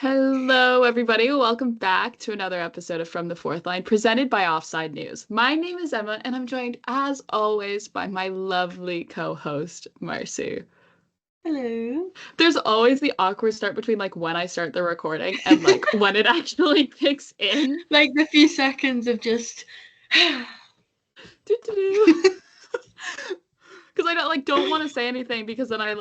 Hello, everybody. Welcome back to another episode of From the Fourth Line, presented by Offside News. My name is Emma, and I'm joined, as always, by my lovely co-host, Marcie. Hello. There's always the awkward start between, like, when I start the recording and, like, when it actually kicks in. Like the few seconds of just Because I don't want to say anything because then I,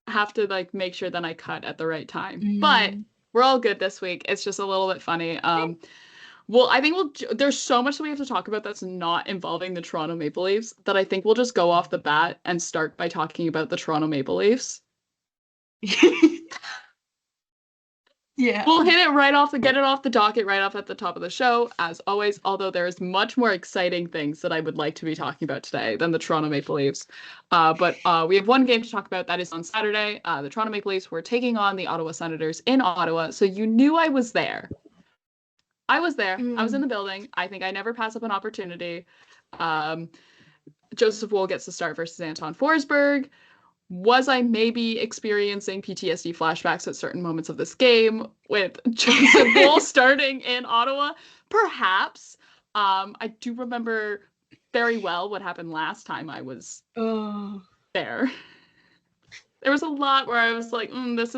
have to, make sure that I cut at the right time. But we're all good this week. It's just a little bit funny. Well, I think there's so much that we have to talk about that's not involving the Toronto Maple Leafs that I think we'll just go off the bat and start by talking about the Toronto Maple Leafs. Yeah. We'll get it off the docket right off at the top of the show, as always, although there's much more exciting things that I would like to be talking about today than the Toronto Maple Leafs. But we have one game to talk about. That is on Saturday. The Toronto Maple Leafs were taking on the Ottawa Senators in Ottawa, so you knew I was there. I was there. I was in the building. I think I never pass up an opportunity. Joseph Woll gets the start versus Anton Forsberg. Was I maybe experiencing PTSD flashbacks at certain moments of this game with Joseph Woll starting in Ottawa? Perhaps. I do remember very well what happened last time I was there. There was a lot where I was like, this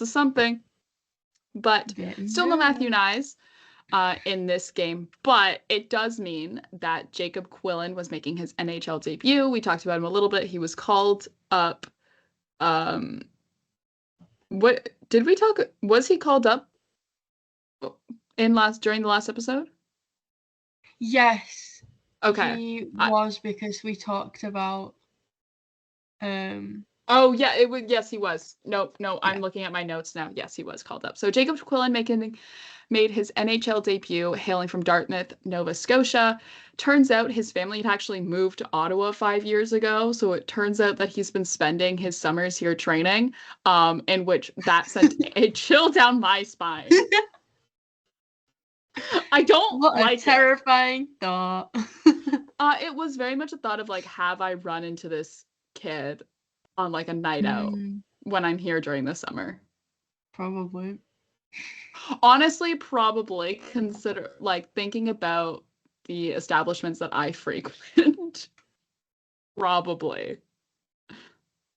is something. But still no Matthew Nyes in this game, but it does mean that Jacob Quillen was making his NHL debut. We talked about him a little bit. He was called up. What did we talk? Was he called up during the last episode? Yes. Okay. He was because we talked about. Oh yeah, it was. Yes, he was. No, yeah. I'm looking at my notes now. Yes, he was called up. So Jacob Quillen made his NHL debut hailing from Dartmouth, Nova Scotia. Turns out his family had actually moved to Ottawa 5 years ago, so it turns out that he's been spending his summers here training, in which that sent a chill down my spine. I don't like a terrifying thought. It was very much a thought of have I run into this kid on a night out when I'm here during the summer? Probably. Honestly, probably consider thinking about the establishments that I frequent. Probably.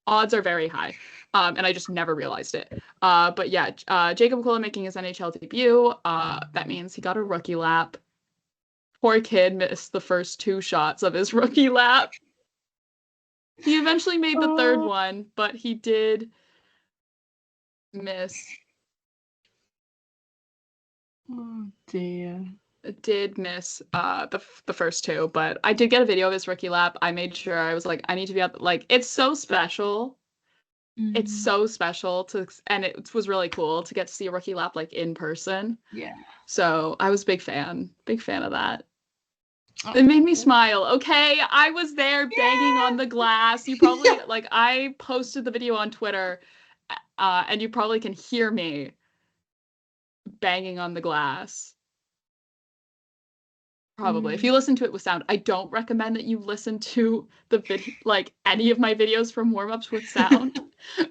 Odds are very high. And I just never realized it. But yeah, Jacob Quillen making his NHL debut. That means he got a rookie lap. Poor kid missed the first 2 shots of his rookie lap. He eventually made the third one, but he did miss. Oh dear. Did miss the first 2, but I did get a video of his rookie lap. I made sure I was I need to be out. It's so special. It's so special and it was really cool to get to see a rookie lap in person. Yeah. So I was big fan of that. It made me smile. Okay, I was there banging on the glass. You probably I posted the video on Twitter, and you probably can hear me banging on the glass. Probably. If you listen to it with sound, I don't recommend that you listen to the video, any of my videos from warm-ups with sound,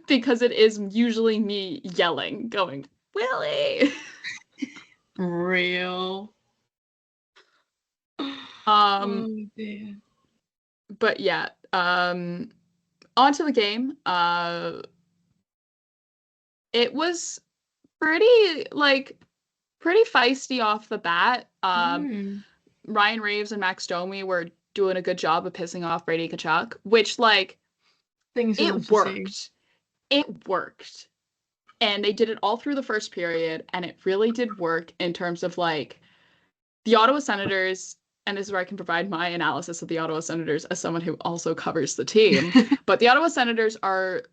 because it is usually me yelling, going, Willie! Real. Oh dear. But yeah, on to the game. It was pretty feisty off the bat. Ryan Reeves and Max Domi were doing a good job of pissing off Brady Tkachuk, which it worked. It worked. And they did it all through the first period, and it really did work in terms of the Ottawa Senators, and this is where I can provide my analysis of the Ottawa Senators as someone who also covers the team. But the Ottawa Senators are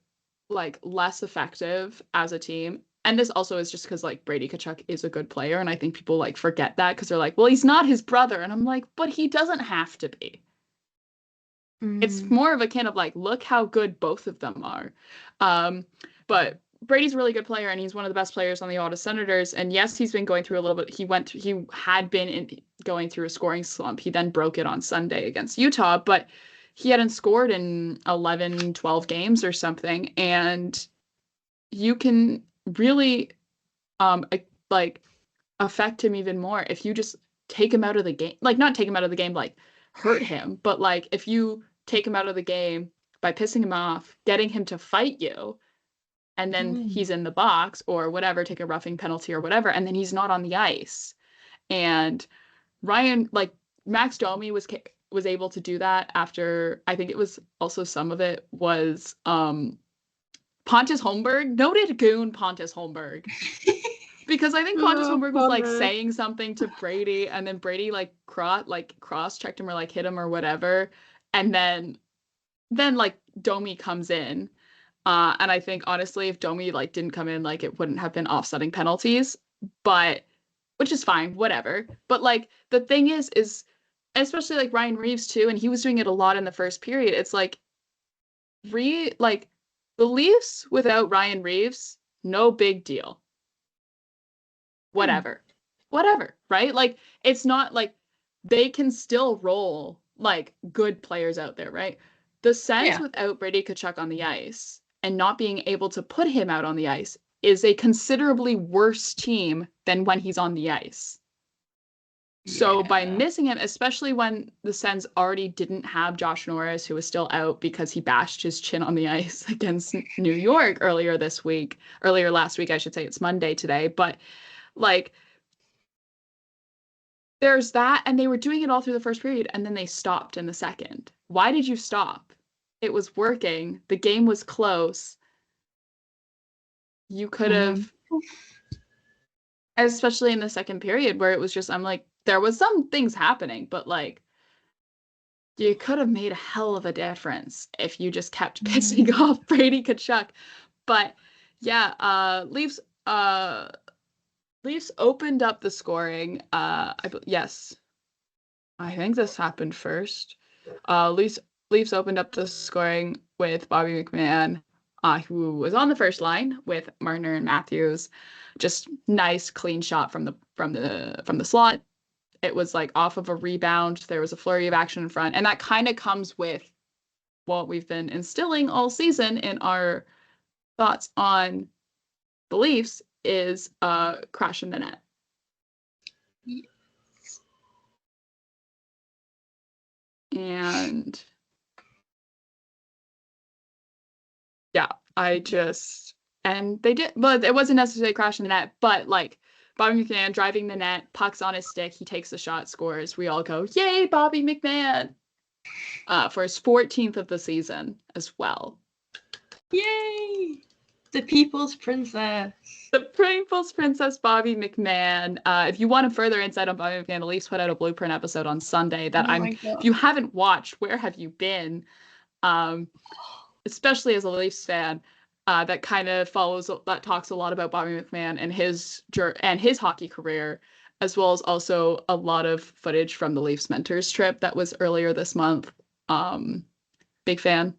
less effective as a team. And this also is just because Brady Tkachuk is a good player, and I think people forget that because they're well, he's not his brother, and I'm but he doesn't have to be. It's more of a kind of look how good both of them are. But Brady's a really good player, and he's one of the best players on the Ottawa Senators. And yes, he's been going through a little bit. He had been going through a scoring slump. He then broke it on Sunday against Utah, but he hadn't scored in 11, 12 games or something. And you can really like affect him even more if you just take him out of the game. Like, not take him out of the game, like hurt him, but like if you take him out of the game by pissing him off, getting him to fight you, and then he's in the box or whatever, take a roughing penalty or whatever, and then he's not on the ice. And Ryan, like Max Domi was able to do that after, I think it was also some of it was Pontus Holmberg, noted goon Pontus Holmberg. Because I think Pontus Holmberg was like saying something to Brady, and then Brady like cross-checked him or like hit him or whatever, and then like Domi comes in, and I think honestly if Domi like didn't come in, like it wouldn't have been offsetting penalties, but which is fine, whatever. But like the thing is especially like Ryan Reaves too, and he was doing it a lot in the first period. It's like like the Leafs without Ryan Reaves, no big deal. Whatever, right? Like, it's not like they can still roll like good players out there, right? The Sens without Brady Tkachuk on the ice and not being able to put him out on the ice is a considerably worse team than when he's on the ice. So by missing him, especially when the Sens already didn't have Josh Norris, who was still out because he bashed his chin on the ice against New York earlier last week, I should say. It's Monday today, but like, there's that, and they were doing it all through the first period, and then they stopped in the second. Why did you stop? It was working. The game was close. You could have, especially in the second period, where it was just, I'm like, there was some things happening, but like, you could have made a hell of a difference if you just kept pissing off Brady Tkachuk. But yeah, Leafs opened up the scoring. Yes, I think this happened first. Leafs opened up the scoring with Bobby McMann, who was on the first line with Marner and Matthews. Just nice, clean shot from the slot. It was like off of a rebound. There was a flurry of action in front, and that kind of comes with what we've been instilling all season in our thoughts on the Leafs is crash in the net. Yes. And yeah, and they did, but it wasn't necessarily crash in the net, but like Bobby McMann driving the net, puck's on his stick, he takes the shot, scores. We all go, yay, Bobby McMann! For his 14th of the season as well. Yay! The People's Princess. The People's Princess, Bobby McMann. If you want a further insight on Bobby McMann, the Leafs put out a Blueprint episode on Sunday that if you haven't watched, where have you been? Especially as a Leafs fan, that kind of talks a lot about Bobby McMann and his hockey career, as well as also a lot of footage from the Leafs Mentors trip that was earlier this month. Big fan.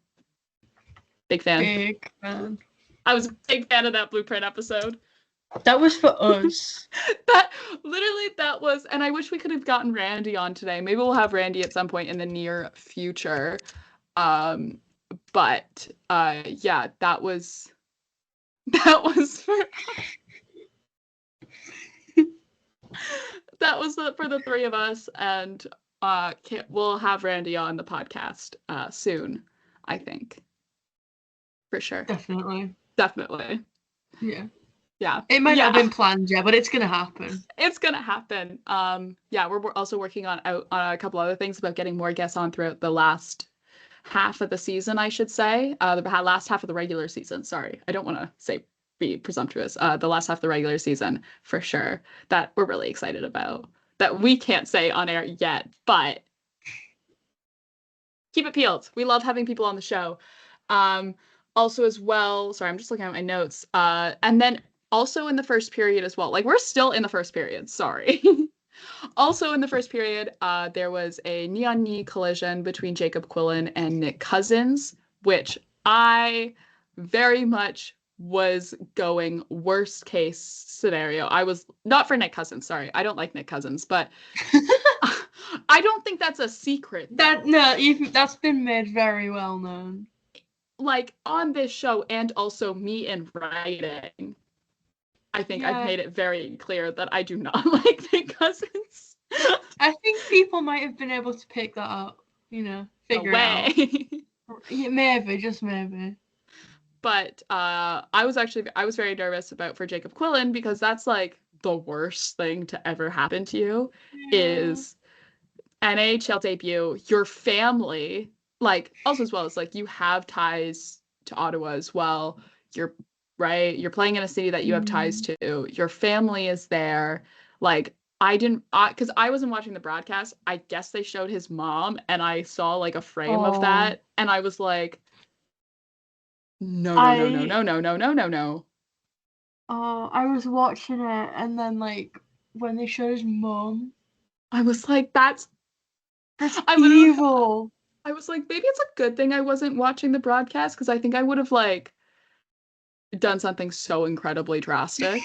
I was a big fan of that Blueprint episode. That was for us. that was, and I wish we could have gotten Randy on today. Maybe we'll have Randy at some point in the near future. But yeah, that was for that was for the three of us, and we'll have Randy on the podcast soon, I think. For sure. Definitely. Yeah. It might not have been planned yet, but it's gonna happen. It's gonna happen. Yeah, we're also working on a couple other things about getting more guests on throughout the last half of the season, I should say. The last half of the regular season. Sorry, I don't want to be presumptuous. The last half of the regular season, for sure, that we're really excited about. That we can't say on air yet, but keep it peeled. We love having people on the show. Also as well, sorry, I'm just looking at my notes. And then also in the first period as well, like we're still in the first period, sorry. Also in the first period, there was a knee-on-knee collision between Jacob Quillen and Nick Cousins, which I very much was going worst case scenario. I was not for Nick Cousins, sorry. I don't like Nick Cousins, but I don't think that's a secret. That's been made very well known. Like on this show and also me in writing. I think I've made it very clear that I do not like Nick Cousins. I think people might have been able to pick that up, figure it out. Yeah, maybe, just maybe. But I was very nervous for Jacob Quillen, because that's like the worst thing to ever happen to you, is NHL debut, your family, like, also as well as like you have ties to Ottawa as well. You're playing in a city that you have ties to. Your family is there. Like, because I wasn't watching the broadcast. I guess they showed his mom, and I saw like a frame of that, and I was like, no. I was watching it, and then like when they showed his mom, I was like, that's evil. I was like, maybe it's a good thing I wasn't watching the broadcast, because I think I would have like done something so incredibly drastic.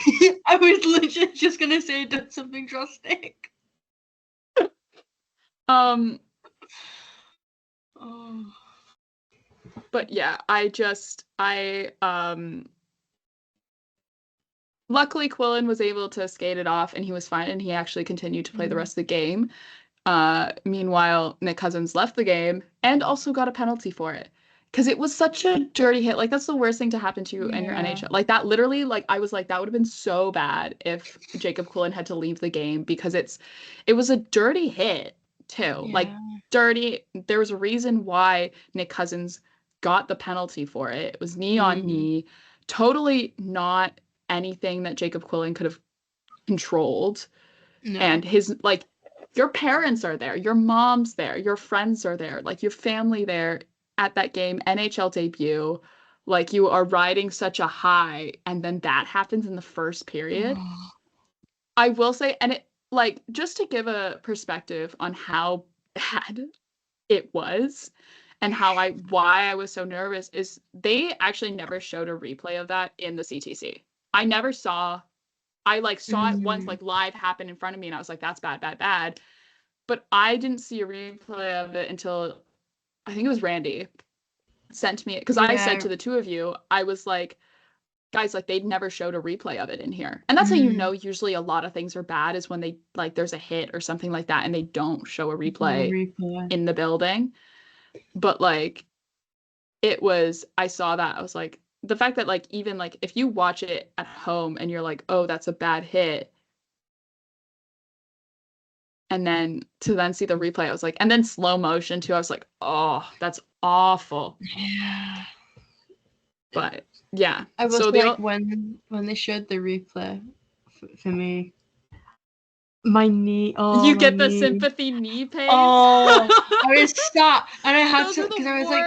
I was literally just gonna say done something drastic. But yeah, luckily Quillen was able to skate it off, and he was fine, and he actually continued to play the rest of the game. Meanwhile, Nick Cousins left the game and also got a penalty for it, because it was such a dirty hit. Like, that's the worst thing to happen to you in your NHL. Like, that literally, like, I was like, that would have been so bad if Jacob Quillen had to leave the game, because it was a dirty hit too. Like, dirty. There was a reason why Nick Cousins got the penalty for it. It was knee on knee. Totally not anything that Jacob Quillen could have controlled. No. And his, like, your parents are there, your mom's there, your friends are there, like, your family there at that game, NHL debut. Like, you are riding such a high, and then that happens in the first period. I will say, and it, like, just to give a perspective on how bad it was and why I was so nervous, is they actually never showed a replay of that in the CTC. I saw it once, like, live happen in front of me, and I was like, that's bad, bad, bad. But I didn't see a replay of it until, I think it was Randy sent me it, because I said to the two of you, I was like, guys, like, they'd never showed a replay of it in here. And that's how you know usually a lot of things are bad, is when they, like, there's a hit or something like that, and they don't show a replay in the building. But, like, I saw that, I was like, the fact that, like, even, like, if you watch it at home and you're like, oh, that's a bad hit, and then to then see the replay, I was like, and then slow motion too, I was like, oh, that's awful. Yeah. But yeah, I was like, when they showed the replay for me, my knee. Oh, you get the sympathy knee pain. Oh, I was sat, and I had Those to, because I was like,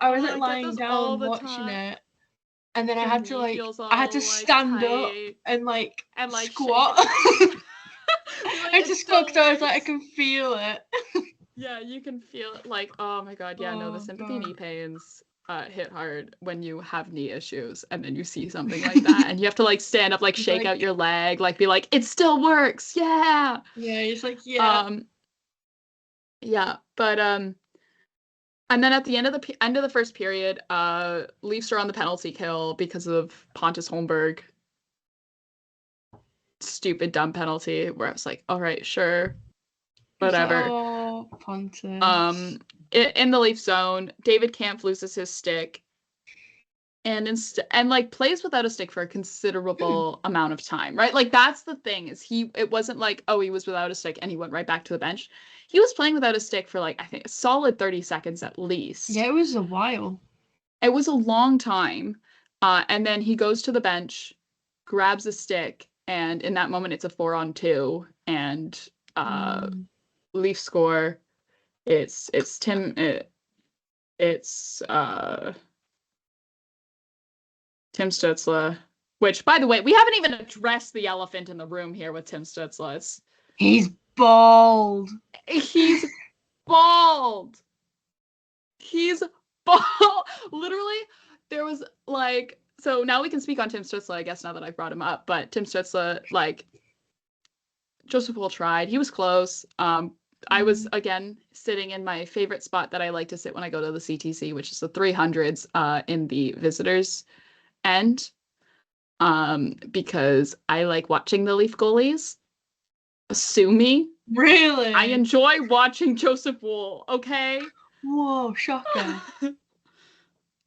I was like lying down watching it, and then I had to stand up and like squat. I just squat because I was like, I can feel it. Yeah, you can feel it. Like, oh my god, yeah, no, the sympathy knee pains hit hard when you have knee issues, and then you see something like that, and you have to, like, stand up, like, shake out your leg, like, be like, it still works, yeah. Yeah, it's like, yeah. Yeah, but and then at the end of the first period, Leafs are on the penalty kill because of Pontus Holmberg. Stupid, dumb penalty, where I was like, all right, sure, whatever. Oh, Pontus. In the Leaf zone, David Kampf loses his stick, and like, plays without a stick for a considerable amount of time, right? Like, that's the thing, is it wasn't like, oh, he was without a stick and he went right back to the bench. He was playing without a stick for, like, I think a solid 30 seconds at least. Yeah, it was a while. It was a long time. And then he goes to the bench, grabs a stick, and in that moment it's a 4-on-2, and Leaf score. It's Tim Stützle, which, by the way, we haven't even addressed the elephant in the room here with Tim Stützle. He's bald. He's bald. He's bald. Literally, there was, like, so now we can speak on Tim Stützle, I guess, now that I've brought him up. But Tim Stützle, like, Joseph Wool tried. He was close. I was, again, sitting in my favorite spot that I like to sit when I go to the CTC, which is the 300s in the visitors end. because I like watching the Leaf goalies. Sue me. Really? I enjoy watching Joseph Wool, okay? Whoa, shocker.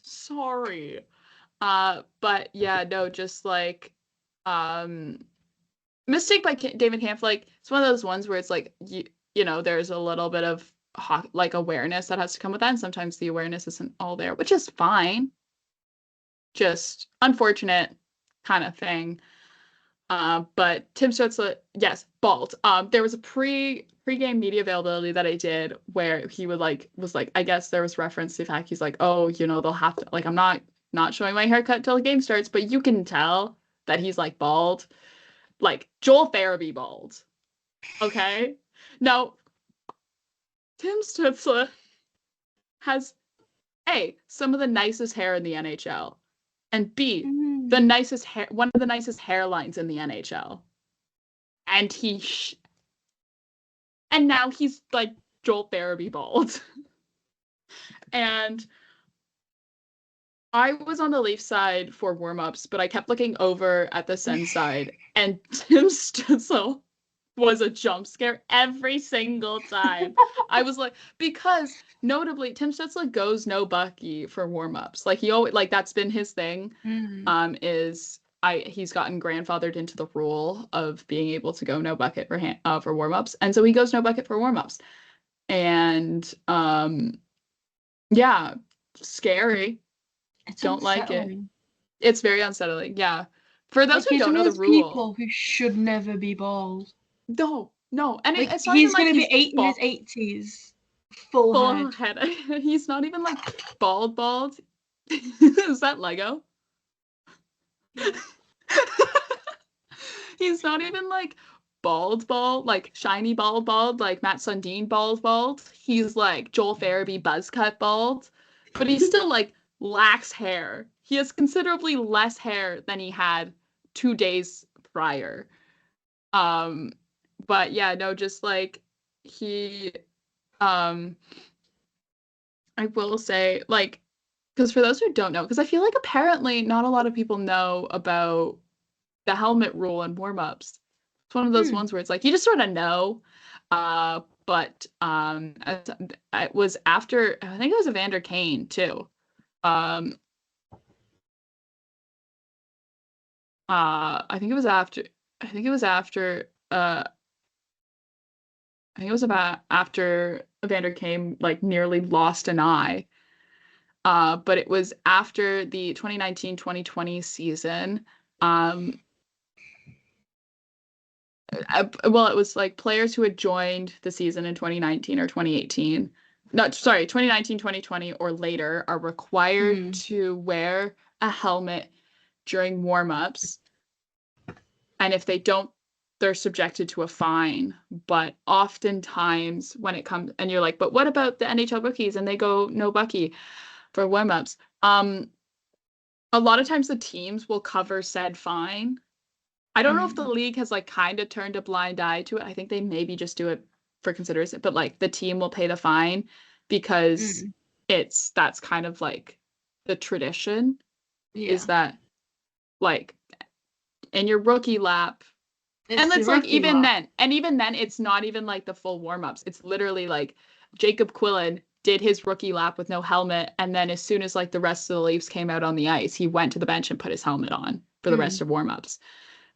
Sorry. But yeah, no, just like, Mistake by David Kampf, like, it's one of those ones where it's like, you know, there's a little bit of like awareness that has to come with that, and sometimes the awareness isn't all there, which is fine. Just unfortunate kind of thing. But Tim Stutzle, yes, bald. There was a pre-game media availability that I did where he was like, I guess there was reference to the fact he's like, oh, you know, they'll have to, like, I'm not showing my haircut till the game starts, but you can tell that he's like bald. Like Joel Farabee bald. Okay? Now, Tim Stutzle has A, some of the nicest hair in the NHL, and B, the nicest hair, one of the nicest hairlines in the NHL. And and now he's like Joel Farabee bald. And I was on the Leaf side for warm-ups, but I kept looking over at the Sens side, and Tim Stutzle was a jump scare every single time. I was like, because notably, Tim Stutzle goes no Bucky for warm-ups. Like he always, like that's been his thing. He's gotten grandfathered into the rule of being able to go no bucket for warm-ups, and so he goes no bucket for warm-ups. And yeah, scary. It's don't unsettling. Like it. It's very unsettling. Yeah. For those like, who don't know the rule, people who should never be bald. No, and like, it's not he's even gonna like be in his 80s, full head. He's not even like bald. Is that Lego? Yeah. He's not even like bald, like shiny bald, like Matt Sundin bald. He's like Joel Farabee buzz cut bald, but he's still like lacks hair. He has considerably less hair than he had 2 days prior. But yeah, no, just like he, I will say, like, because for those who don't know, because I feel like apparently not a lot of people know about the helmet rule in warm-ups. It's one of those ones where it's like you just sort of know. But it was after, I think it was Evander Kane too. I think it was after Evander Kane like nearly lost an eye. But it was after the 2019-2020 season. Well, it was like players who had joined the season in 2019 or 2018. No, sorry, 2019, 2020 or later are required to wear a helmet during warm-ups. And if they don't, they're subjected to a fine. But oftentimes when it comes, and you're like, but what about the NHL rookies? And they go no Bucky for warm-ups. A lot of times the teams will cover said fine. I don't know if the league has like kind of turned a blind eye to it. I think they maybe just do it for consideration, but like the team will pay the fine because that's kind of like the tradition is that like in your rookie lap. And it's like even then it's not even like the full warm-ups. It's literally like Jacob Quillen did his rookie lap with no helmet, and then as soon as like the rest of the Leafs came out on the ice, he went to the bench and put his helmet on for the rest of warm-ups.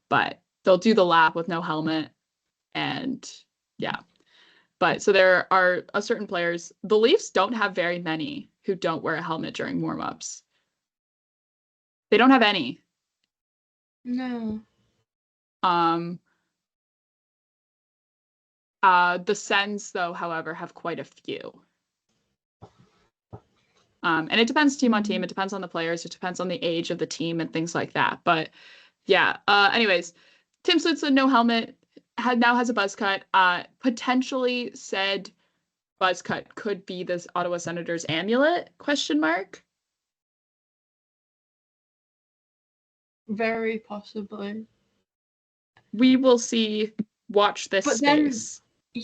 But they'll do the lap with no helmet, and yeah. But so there are certain players. The Leafs don't have very many who don't wear a helmet during warm-ups. They don't have any. No. The Sens, though, however, have quite a few. And it depends team on team. It depends on the players. It depends on the age of the team and things like that. But yeah. Anyways, Tim Stutzle, no helmet, now has a buzz cut. Potentially said buzz cut could be this Ottawa Senators amulet, ? Very possibly. We will see. Watch this space.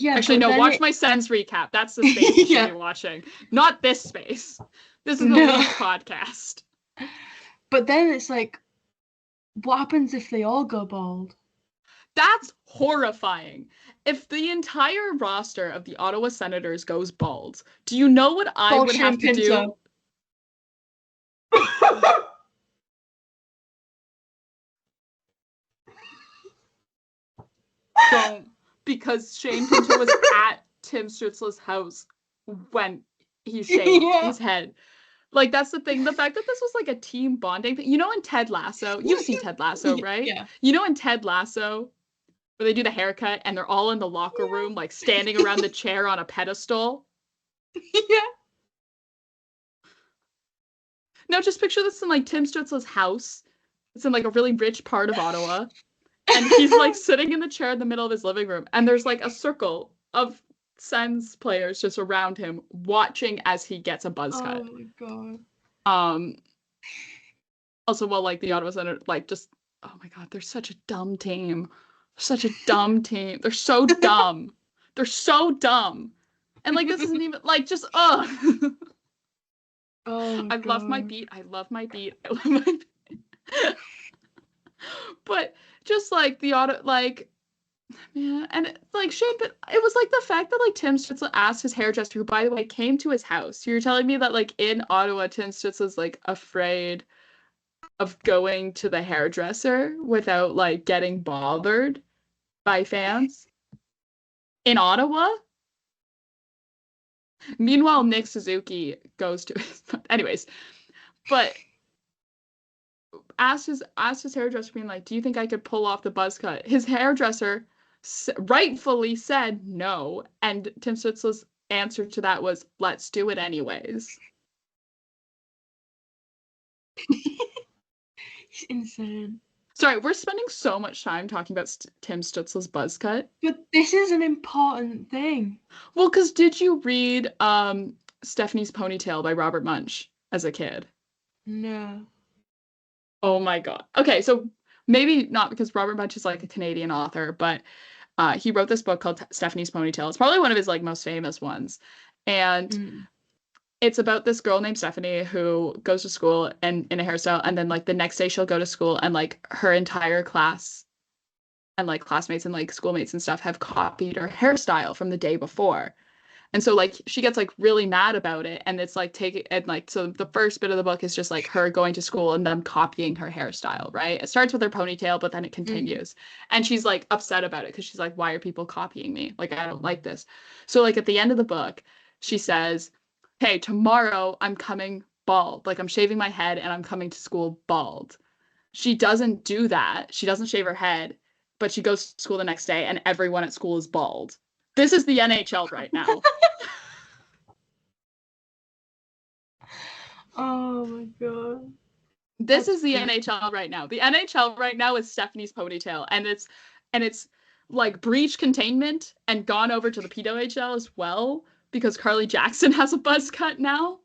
Actually, no, watch my Sens recap. That's the space you should be watching. Not this space. This is the Leaf podcast. But then it's like, what happens if they all go bald? That's horrifying. If the entire roster of the Ottawa Senators goes bald, do you know what I would have to do? Don't, because Shane Pinto was at Tim Stützle's house when he shaved his head. Like, that's the thing. The fact that this was like a team bonding thing. You know, in Ted Lasso, you've seen Ted Lasso, right? Yeah. You know, in Ted Lasso, where they do the haircut and they're all in the locker room, like standing around the chair on a pedestal. Yeah. Now, just picture this in like Tim Stützle's house. It's in like a really rich part of Ottawa. And he's like sitting in the chair in the middle of his living room. And there's like a circle of Sens players just around him watching as he gets a buzz cut. Oh my god. Also, while like the Ottawa Senators, like just, oh my god, they're such a dumb team. Such a dumb team. They're so dumb. They're so dumb. And like this isn't even like just Oh I love my beat. I love my beat. I love my beat. But just like the auto, like, man, and like Shane, but it was like the fact that like Tim Stützle asked his hairdresser, who by the way came to his house. You're telling me that like in Ottawa, Tim Stützle's like afraid of going to the hairdresser without like getting bothered by fans in Ottawa? Meanwhile, Nick Suzuki goes to his, anyways, but asked his hairdresser, being like, do you think I could pull off the buzz cut? His hairdresser rightfully said no, and Tim Stützle's answer to that was, let's do it anyways. He's insane. Sorry, we're spending so much time talking about Tim Stützle's buzz cut. But this is an important thing. Well, because did you read Stephanie's Ponytail by Robert Munsch as a kid? No. Oh my god. Okay, so maybe not, because Robert Munsch is like a Canadian author, but he wrote this book called Stephanie's Ponytail. It's probably one of his like most famous ones. And it's about this girl named Stephanie who goes to school and in a hairstyle, and then like the next day she'll go to school and like her entire class and like classmates and like schoolmates and stuff have copied her hairstyle from the day before. And so like she gets like really mad about it, and it's like so the first bit of the book is just like her going to school and them copying her hairstyle, right? It starts with her ponytail, but then it continues. And she's like upset about it because she's like, why are people copying me? Like, I don't like this. So like at the end of the book, she says, hey, tomorrow I'm coming bald. Like I'm shaving my head and I'm coming to school bald. She doesn't do that. She doesn't shave her head, but she goes to school the next day and everyone at school is bald. This is the NHL right now. Oh my god. This is the NHL right now. The NHL right now is Stephanie's Ponytail, and it's like breach containment and gone over to the PWHL as well, because Carly Jackson has a buzz cut now.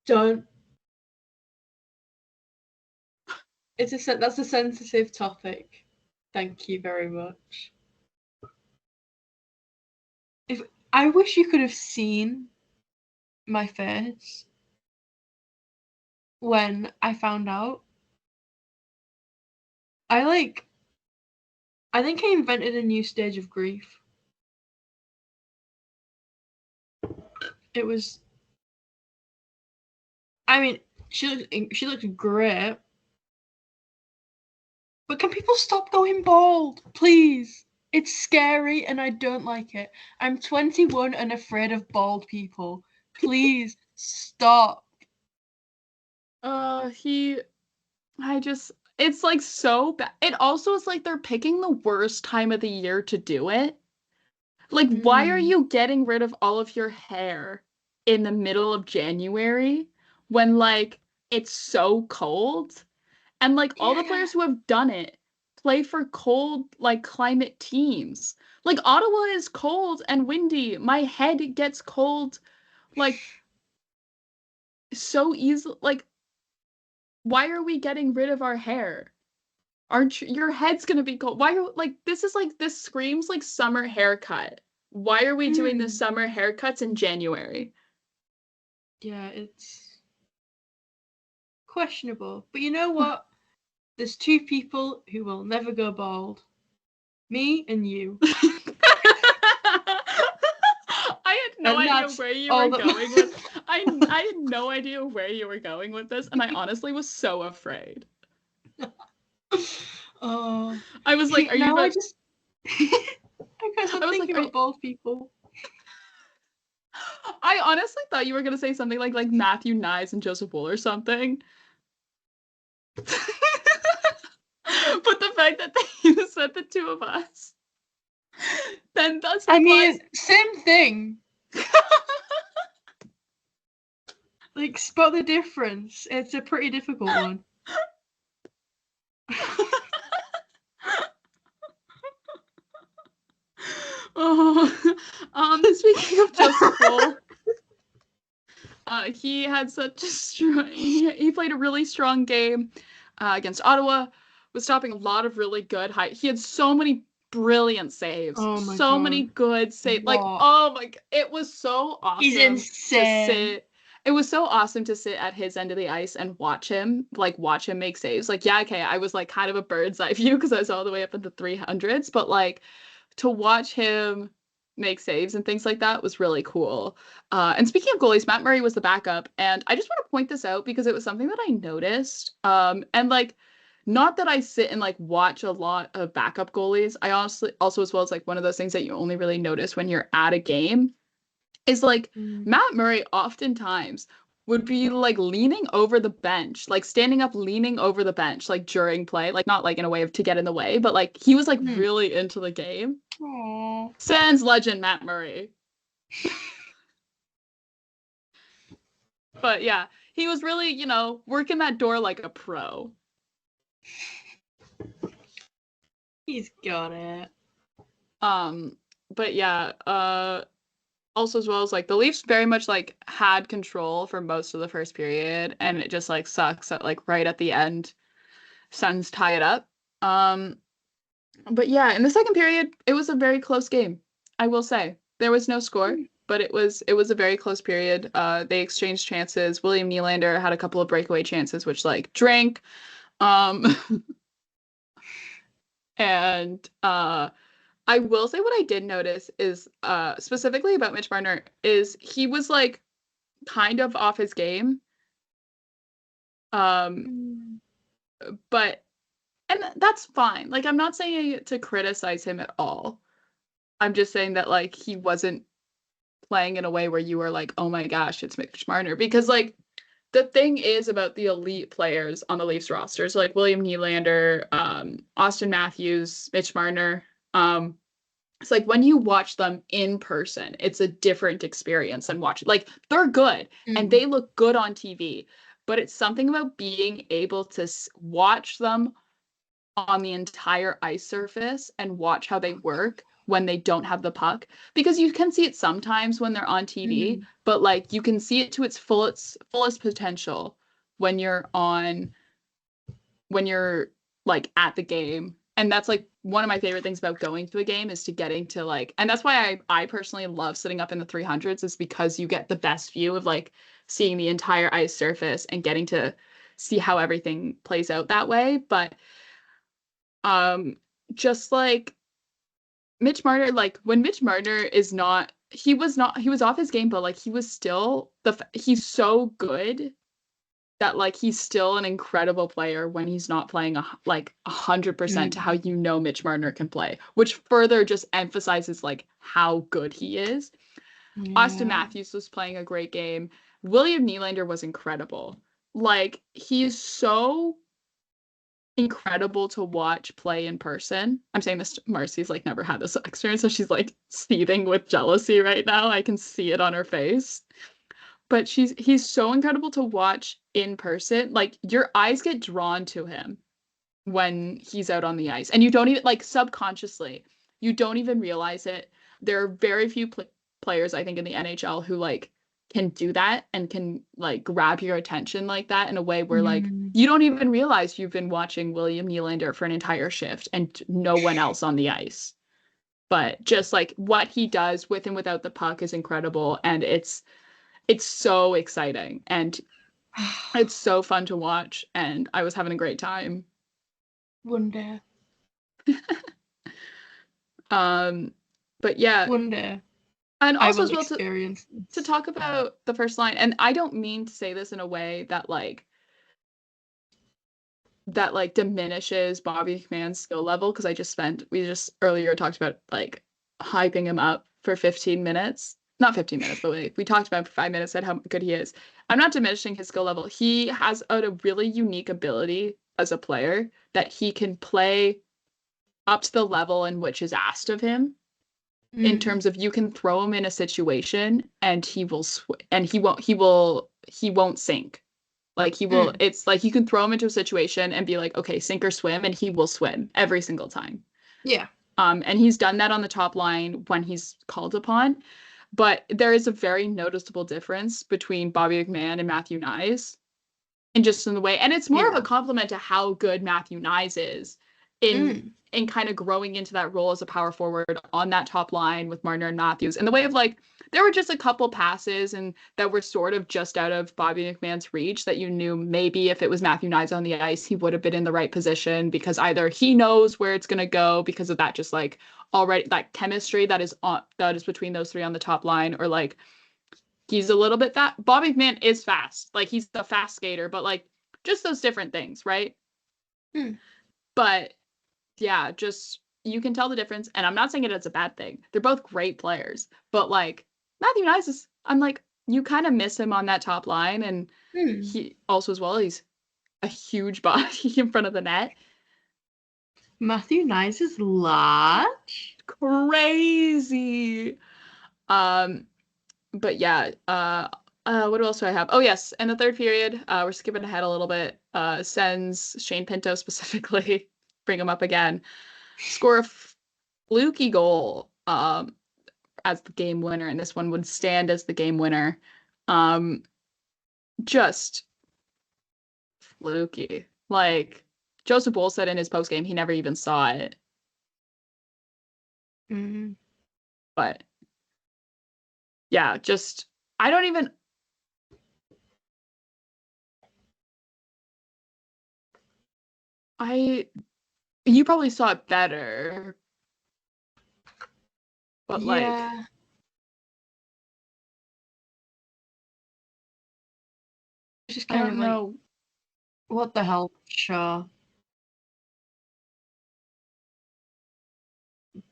Don't. That's a sensitive topic. Thank you very much. I wish you could have seen my face when I found out. I think I invented a new stage of grief. It was, I mean, she looked great. But can people stop going bald, please? It's scary and I don't like it. I'm 21 and afraid of bald people. Please stop. It's like so bad. It also is like they're picking the worst time of the year to do it. Like, why are you getting rid of all of your hair in the middle of January when like it's so cold? And like all the players who have done it play for cold like climate teams. Like Ottawa is cold and windy. My head gets cold like so easily. Like, why are we getting rid of our hair? Your head's gonna be cold? Why are like this screams like summer haircut. Why are we doing the summer haircuts in January? Yeah, it's questionable. But you know what? there's two people who will never go bald. Me and you. I had no idea where you were going with. I had no idea where you were going with this, and I honestly was so afraid. Oh, I was like, "Are you?" I just because I'm thinking about bald people. I honestly thought you were gonna say something like Matthew Nyes and Joseph Wool or something. But the fact that you said the two of us, then that's. I mean, same thing. Like, spot the difference. It's a pretty difficult one. Speaking of Joseph Wool, he had such a strong. He played a really strong game against Ottawa. Was stopping a lot of really good high. He had so many brilliant saves. Oh my so God. Many good saves. Like, oh my God, it was so awesome. He's insane. To sit. It was so awesome to sit at his end of the ice and watch him make saves. Like, yeah, okay, I was like kind of a bird's eye view because I was all the way up in the 300s, but like to watch him make saves and things like that was really cool. And speaking of goalies, Matt Murray was the backup, and I just want to point this out because it was something that I noticed. And like, not that I sit and like watch a lot of backup goalies. I honestly also, as well as like one of those things that you only really notice when you're at a game is like Matt Murray oftentimes would be like leaning over the bench, like standing up, leaning over the bench, like during play, like not like in a way of to get in the way, but like he was like really into the game. Aww. Sans legend Matt Murray. But yeah, he was really, working that door like a pro. He's got it. But yeah, also as well as like the Leafs very much like had control for most of the first period, and it just like sucks that like right at the end Sens tie it up. But yeah, in the second period it was a very close game. I will say there was no score, but it was a very close period. They exchanged chances. William Nylander had a couple of breakaway chances which like drank. And I will say what I did notice is specifically about Mitch Marner is he was like kind of off his game. But and that's fine. Like, I'm not saying it to criticize him at all. I'm just saying that like he wasn't playing in a way where you were like, oh my gosh, it's Mitch Marner. Because like the thing is about the elite players on the Leafs rosters, like William Nylander, Austin Matthews, Mitch Marner, it's like when you watch them in person, it's a different experience than watching. Like, they're good and they look good on TV, but it's something about being able to watch them on the entire ice surface and watch how they work when they don't have the puck, because you can see it sometimes when they're on TV, but like you can see it to its fullest potential when you're like at the game. And that's like one of my favorite things about going to a game is to getting to like, and that's why I personally love sitting up in the 300s, is because you get the best view of like seeing the entire ice surface and getting to see how everything plays out that way. But just like Mitch Marner, like when Mitch Marner is not, he was off his game, but like he was still he's so good that like he's still an incredible player when he's not playing 100% to how Mitch Marner can play, which further just emphasizes like how good he is. Yeah. Austin Matthews was playing a great game. William Nylander was incredible. Like, he's so incredible to watch play in person. I'm saying this, Marcie's like never had this experience, so she's like seething with jealousy right now. I can see it on her face. But he's so incredible to watch in person. Like, your eyes get drawn to him when he's out on the ice. And you don't even, like, subconsciously, you don't even realize it. There are very few players, I think, in the NHL who, like, can do that and can, like, grab your attention like that in a way where, like, you don't even realize you've been watching William Nylander for an entire shift and no one else on the ice. But just, like, what he does with and without the puck is incredible. And it's so exciting and it's so fun to watch, and I was having a great time. One day. But yeah. One day. And also as well to talk about the first line, and I don't mean to say this in a way that diminishes Bobby McMahon's skill level, because we just earlier talked about like hyping him up for 15 minutes. Not 15 minutes, but we talked about him for 5 minutes, said how good he is. I'm not diminishing his skill level. He has a really unique ability as a player that he can play up to the level in which is asked of him. In terms of, you can throw him in a situation and he won't sink. Like he will, it's like you can throw him into a situation and be like, okay, sink or swim, and he will swim every single time. Yeah. And he's done that on the top line when he's called upon. But there is a very noticeable difference between Bobby McMahon and Matthew Nyes, and just in the way, and it's more of a compliment to how good Matthew Nyes is in kind of growing into that role as a power forward on that top line with Marner and Matthews. In the way of like, there were just a couple passes and that were sort of just out of Bobby McMahon's reach that you knew maybe if it was Matthew Nyes on the ice, he would have been in the right position, because either he knows where it's going to go because of that, just like already that chemistry that is between those three on the top line, or like he's a little bit fast. Bobby McMahon is fast. Like he's a fast skater, but like just those different things, right? But yeah, just you can tell the difference, and I'm not saying it's a bad thing. They're both great players, but like Matthew Nyes is, I'm like, you kind of miss him on that top line, and he also as well, he's a huge body in front of the net. Matthew Nyes is large, crazy. But yeah, what else do I have? Oh yes, in the third period, we're skipping ahead a little bit. Sends Shane Pinto specifically, bring him up again, score a fluky goal as the game winner, and this one would stand as the game winner. Just fluky. Like Joseph Wool said in his postgame, he never even saw it. But yeah, just I don't even. You probably saw it better, but like, it's just kind of know. Like, what the hell, sure.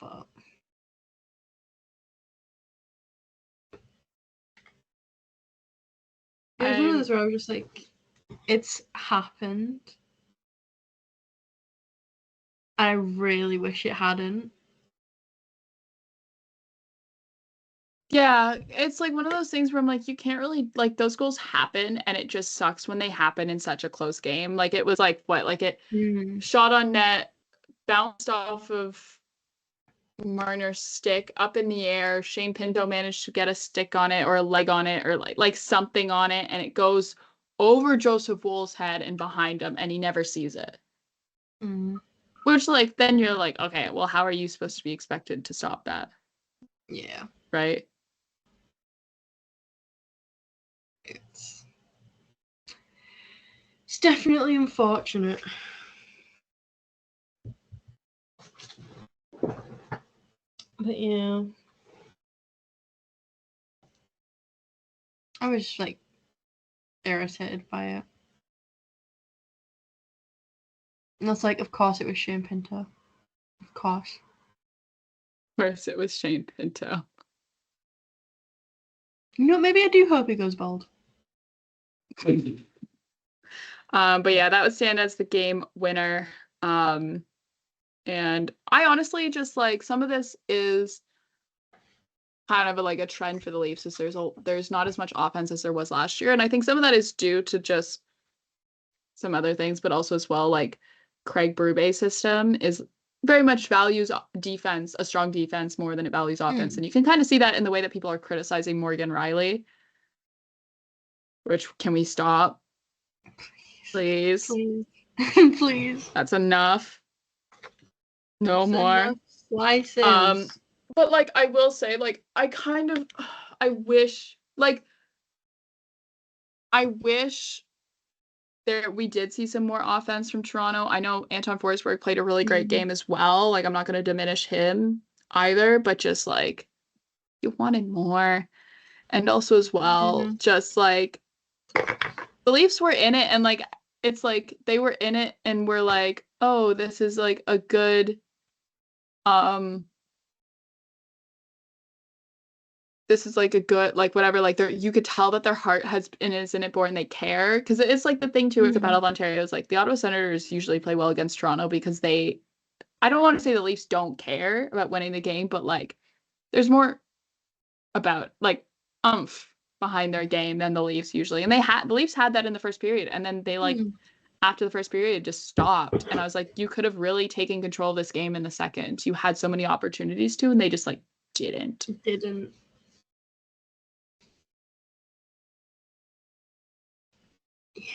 But it was one of those where I was just like, it's happened. I really wish it hadn't. Yeah, it's like one of those things where I'm like, you can't really, like, those goals happen, and it just sucks when they happen in such a close game. Like, it was like, what, like it shot on net, bounced off of Marner's stick up in the air. Shane Pinto managed to get a stick on it or a leg on it or like something on it, and it goes over Joseph Wool's head and behind him, and he never sees it. Which, like, then you're like, okay, well, how are you supposed to be expected to stop that? Yeah. Right? It's definitely unfortunate. But yeah. I was like irritated by it. And that's like, of course it was Shane Pinto. Of course. Of course it was Shane Pinto. You know, maybe I do hope he goes bald. But yeah, that would stand as the game winner. And I honestly just like, some of this is kind of like a trend for the Leafs, is there's not as much offense as there was last year, and I think some of that is due to just some other things, but also as well, like Craig Berube's system is very much values defense, a strong defense, more than it values offense, and you can kind of see that in the way that people are criticizing Morgan Rielly. Which, can we stop? Please. Please. That's enough. No more. Enough slices. But like, I will say, like, I wish we did see some more offense from Toronto. I know Anton Forsberg played a really great game as well. Like, I'm not going to diminish him either, but just like you wanted more. And also as well, just like the Leafs were in it, and like it's like they were in it and we're like, oh, this is like a good this is like a good, like whatever, like you could tell that their heart is in it more and they care, because it's like the thing too with the Battle of Ontario is like the Ottawa Senators usually play well against Toronto because I don't want to say the Leafs don't care about winning the game, but like there's more about like umph behind their game than the Leafs usually, and the Leafs had that in the first period, and then they like after the first period just stopped, and I was like, you could have really taken control of this game in the second. You had so many opportunities to, and they just like didn't.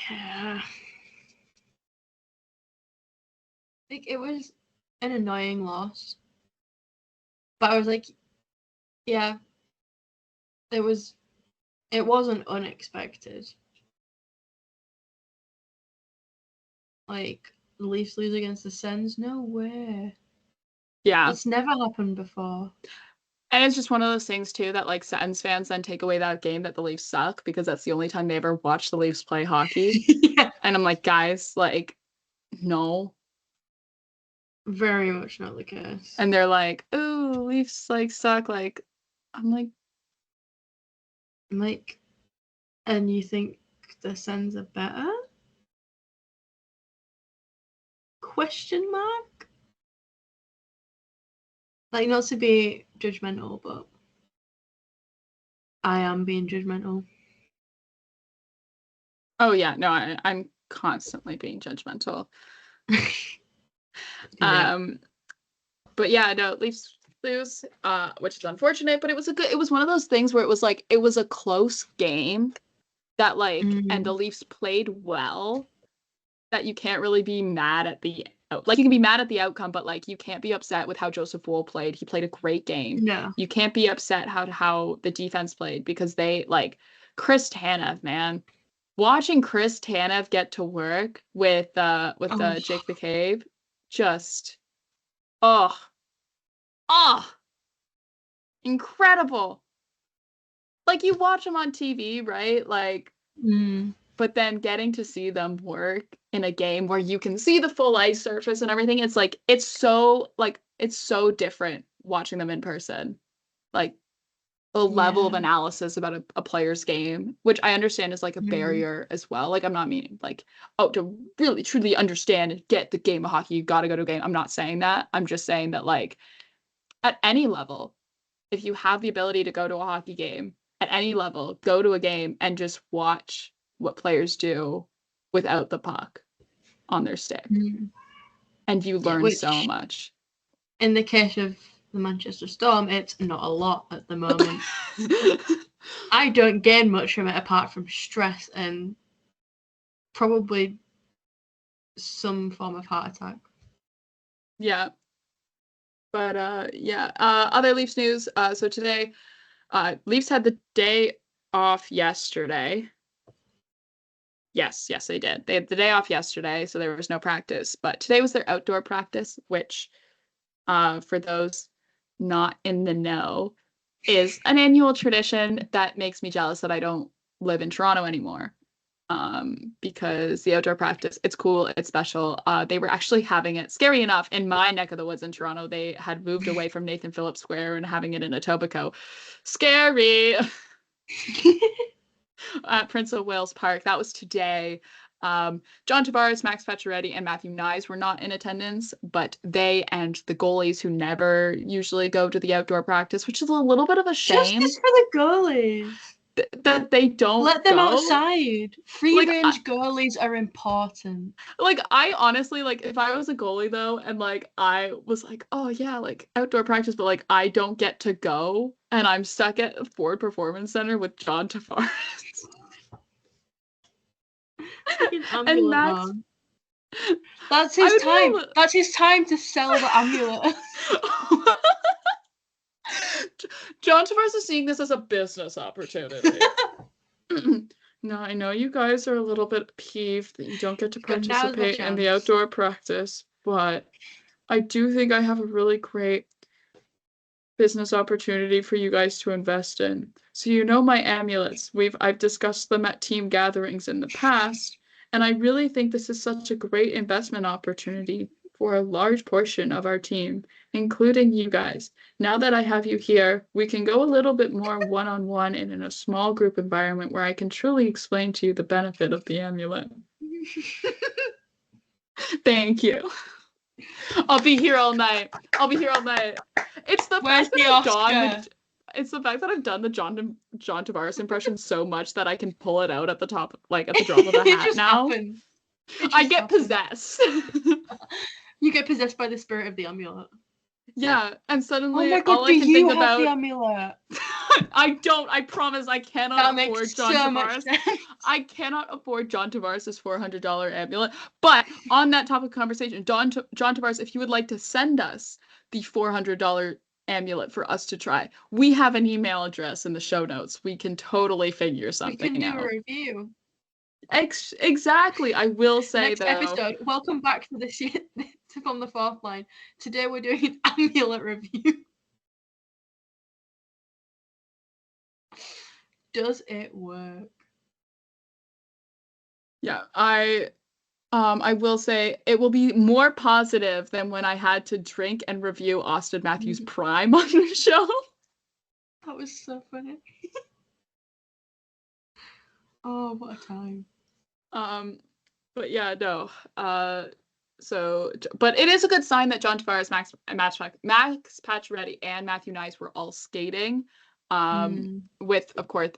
Yeah. Like, it was an annoying loss. But I was like, yeah, it wasn't unexpected. Like, the Leafs lose against the Sens? No way. Yeah. It's never happened before. And it's just one of those things, too, that, like, Sens fans then take away that game that the Leafs suck because that's the only time they ever watch the Leafs play hockey. Yeah. And I'm like, guys, like, no. Very much not the case. And they're like, oh, Leafs, like, suck. Like, I'm like... and you think the Sens are better? Question mark? Like, not to be judgmental, but I am being judgmental. Oh, yeah. No, I'm constantly being judgmental. Yeah. But yeah, no, Leafs lose, which is unfortunate, but it was one of those things where it was like, it was a close game that like, and the Leafs played well, that you can't really be mad at like, you can be mad at the outcome, but like, you can't be upset with how Joseph Woll played. He played a great game. No. You can't be upset how the defense played, because they, like, Chris Tanev, man. Watching Chris Tanev get to work with Jake McCabe, just, incredible. Like, you watch them on TV, right? Like, but then getting to see them work in a game where you can see the full ice surface and everything, it's like, it's so different watching them in person. Like, the level of analysis about a player's game, which I understand is like a barrier as well. Like, I'm not meaning like, oh, to really truly understand and get the game of hockey, you gotta go to a game. I'm not saying that. I'm just saying that, like, at any level, if you have the ability to go to a hockey game, at any level, go to a game and just watch what players do without the puck on their stick. And you learn so much. In the case of the Manchester Storm, it's not a lot at the moment. I don't gain much from it apart from stress and probably some form of heart attack. Yeah. But other Leafs news. So today, Leafs had the day off yesterday. Yes, they did. They had the day off yesterday, so there was no practice. But today was their outdoor practice, which, for those not in the know, is an annual tradition that makes me jealous that I don't live in Toronto anymore. Because the outdoor practice, it's cool, it's special. They were actually having it, scary enough, in my neck of the woods in Toronto. They had moved away from Nathan Phillips Square and having it in Etobicoke. Scary. At Prince of Wales Park. That was today. John Tavares, Max Pacioretty, and Matthew Nyes were not in attendance, but they and the goalies, who never usually go to the outdoor practice, which is a little bit of a shame. Justice for the goalies. That they don't let them go outside. Free range goalies are important. Like, I honestly, like, if I was a goalie though, and like I was like, oh yeah, like outdoor practice, but like I don't get to go, and I'm stuck at Ford Performance Center with John Tavares. And that's his time. That's his time to sell the amulet. John Tavares is seeing this as a business opportunity. No, I know you guys are a little bit peeved that you don't get to participate in the outdoor practice, but I do think I have a really great business opportunity for you guys to invest in. So you know my amulets. I've discussed them at team gatherings in the past, and I really think this is such a great investment opportunity for a large portion of our team, including you guys. Now that I have you here, we can go a little bit more one-on-one and in a small group environment where I can truly explain to you the benefit of the amulet. Thank you. I'll be here all night. It's the fact that I've done the John Tavares impression so much that I can pull it out at the top, like at the drop of a hat now. I get possessed. You get possessed by the spirit of the amulet. Yeah, and suddenly oh my God, all I can think about the amulet? I don't. I promise I cannot afford John Tavares. I cannot afford John Tavares' $400 amulet. But on that topic of conversation, John Tavares, if you would like to send us the $400 amulet for us to try, we have an email address in the show notes. We can totally figure something out. We can do a review. Exactly. I will say next episode. Welcome back to this From the Fourth Line. Today we're doing an amulet review. Does it work? Yeah, I will say it will be more positive than when I had to drink and review Austin Matthews Prime on the show. That was so funny. Oh, what a time. But yeah, no. But it is a good sign that John Tavares, Max Pacioretty, and Matthew Nice were all skating. With, of course,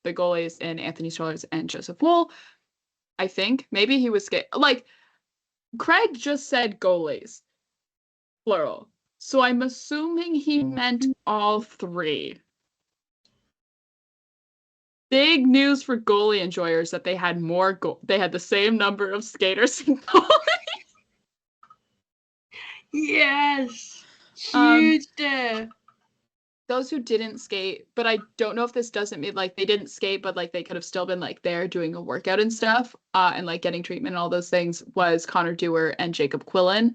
the goalies in Anthony Stolarz and Joseph Woll. I think maybe he was like Craig just said goalies, plural. So I'm assuming he meant all three. Big news for goalie enjoyers that they had they had the same number of skaters and goalies. Yes. Huge day. Those who didn't skate, but I don't know if this doesn't mean like they didn't skate, but like they could have still been like there doing a workout and stuff, and like getting treatment and all those things, was Connor Dewar and Jacob Quillen.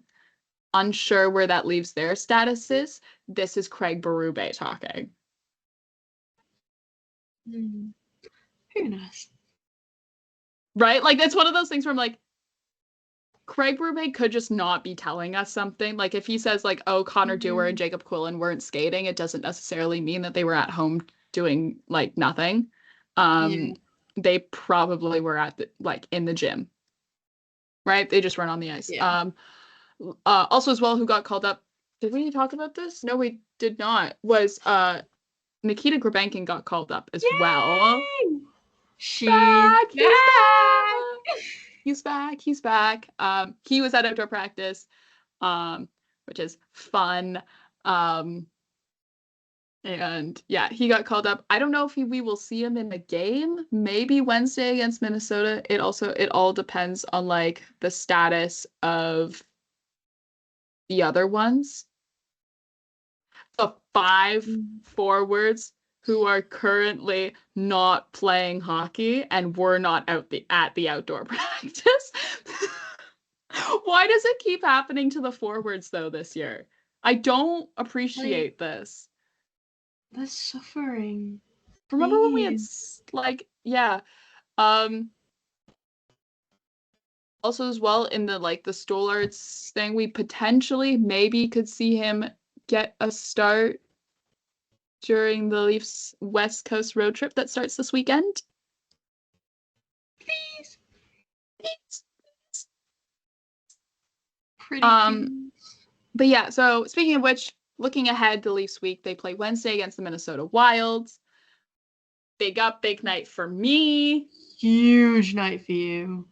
Unsure where that leaves their statuses. This is Craig Berube talking. Who knows? Right? Like, it's one of those things where I'm like, Craig Berube could just not be telling us something. Like, if he says, like, oh, Connor Dewar and Jacob Quillen weren't skating, it doesn't necessarily mean that they were at home doing, like, nothing. They probably were at, in the gym. Right? They just weren't on the ice. Yeah. Also, as well, who got called up, did we talk about this? No, we did not. Was Nikita Grabankin got called up as well. He's back. He's back. He was at outdoor practice, which is fun. And yeah, he got called up. I don't know if we will see him in the game. Maybe Wednesday against Minnesota. It all depends on like the status of the other ones. The 5 forwards who are currently not playing hockey and were not at the outdoor practice. Why does it keep happening to the forwards though this year? I don't appreciate this. The suffering. Remember when we had also as well in the the Stolarz thing, we potentially maybe could see him get a start during the Leafs West Coast road trip that starts this weekend. Please. Pretty but yeah, so speaking of which, looking ahead to Leafs week, they play Wednesday against the Minnesota Wild. Big night for me. Huge night for you.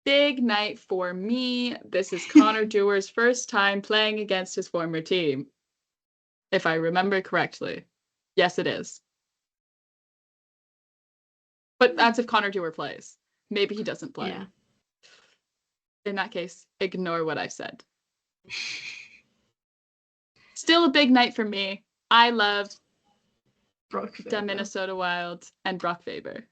Big night for me. This is Connor Dewar's first time playing against his former team, if I remember correctly. Yes, it is. But that's if Connor Dewar plays. Maybe he doesn't play. Yeah. In that case, ignore what I said. Still a big night for me. I love the Minnesota Wild and Brock Faber.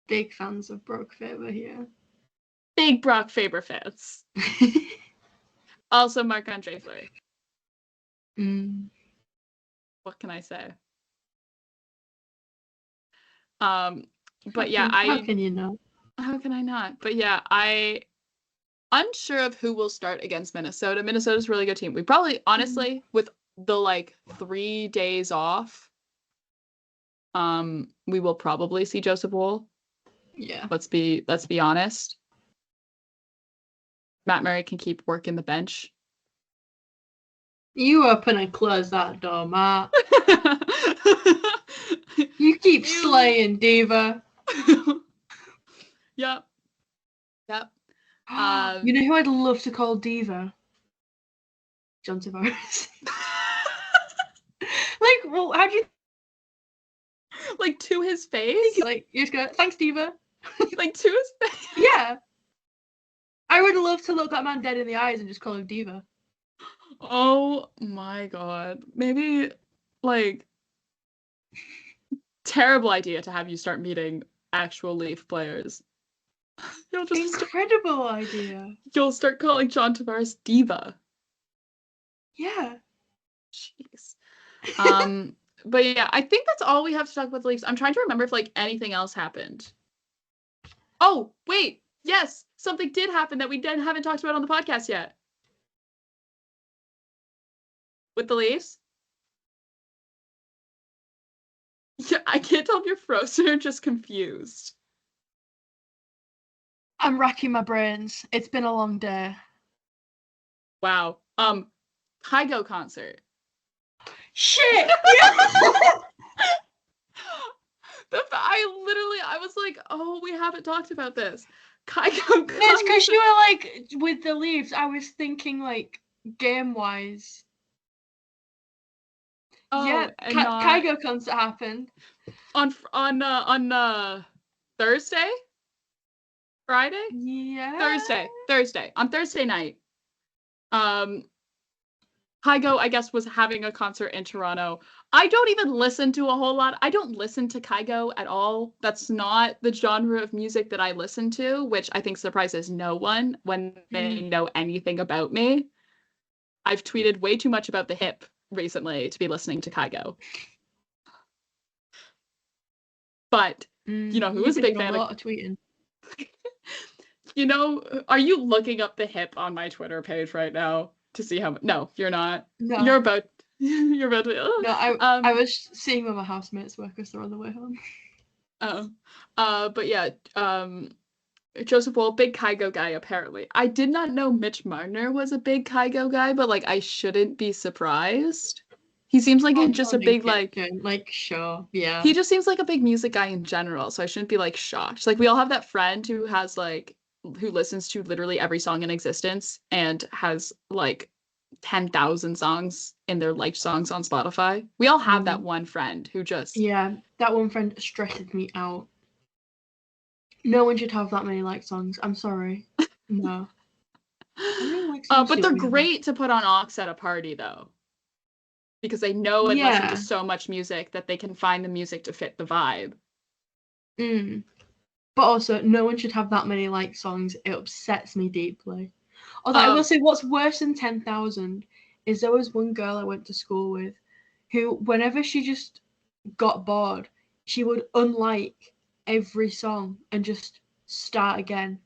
Big fans of Brock Faber here. Big Brock Faber fans. Also Marc-Andre Fleury. What can I say? But yeah, how can you not? How can I not? But yeah, unsure of who will start against Minnesota. Minnesota's a really good team. We probably, honestly, with the 3 days off, we will probably see Joseph Woll. Yeah. Let's be honest. Matt Murray can keep working the bench. You open and close that door, Matt. You keep slaying, Diva. Yep. You know who I'd love to call Diva? John Tavares. Well, how do you to his face? You just go, thanks, Diva. To his face? Yeah. I would love to look that man dead in the eyes and just call him Diva. Oh my god. Maybe, terrible idea to have you start meeting actual Leaf players. Incredible idea. You'll start calling John Tavares Diva. Yeah. Jeez. But yeah, I think that's all we have to talk about the Leafs. I'm trying to remember if anything else happened. Oh, wait. Yes, something did happen that we haven't talked about on the podcast yet. With the Leafs? Yeah, I can't tell if you're frozen or just confused. I'm racking my brains. It's been a long day. Wow. Kygo concert. Shit! I was like, oh, we haven't talked about this. Kygo concert. It's because you were with the Leafs. I was thinking game-wise. Oh, yeah, Kygo concert happened on Thursday, Friday. Yeah, Thursday on Thursday night. Kygo, I guess, was having a concert in Toronto. I don't even listen to a whole lot. I don't listen to Kygo at all. That's not the genre of music that I listen to, which I think surprises no one when they know anything about me. I've tweeted way too much about the hip recently to be listening to Kygo. But, you know, who is a big fan of... a lot of tweeting. You know, are you looking up the hip on my Twitter page right now to see how... No, you're not. No. You're about to... Oh. No, I was seeing where my housemates were because they're on the way home. But yeah, Joseph Woll, big Kygo guy, apparently. I did not know Mitch Marner was a big Kygo guy, but, I shouldn't be surprised. He seems like just a big, sure, yeah. He just seems like a big music guy in general, so I shouldn't be, shocked. We all have that friend who has, who listens to literally every song in existence and has, 10,000 songs in their liked songs on Spotify. We all have that one friend who just... Yeah, that one friend stresses me out. No one should have that many liked songs. I'm sorry. No. But they're great to put on aux at a party, though. Because they know and listen to so much music that they can find the music to fit the vibe. But also, no one should have that many liked songs. It upsets me deeply. Although I will say what's worse than 10,000 is there was one girl I went to school with who, whenever she just got bored, she would unlike every song and just start again.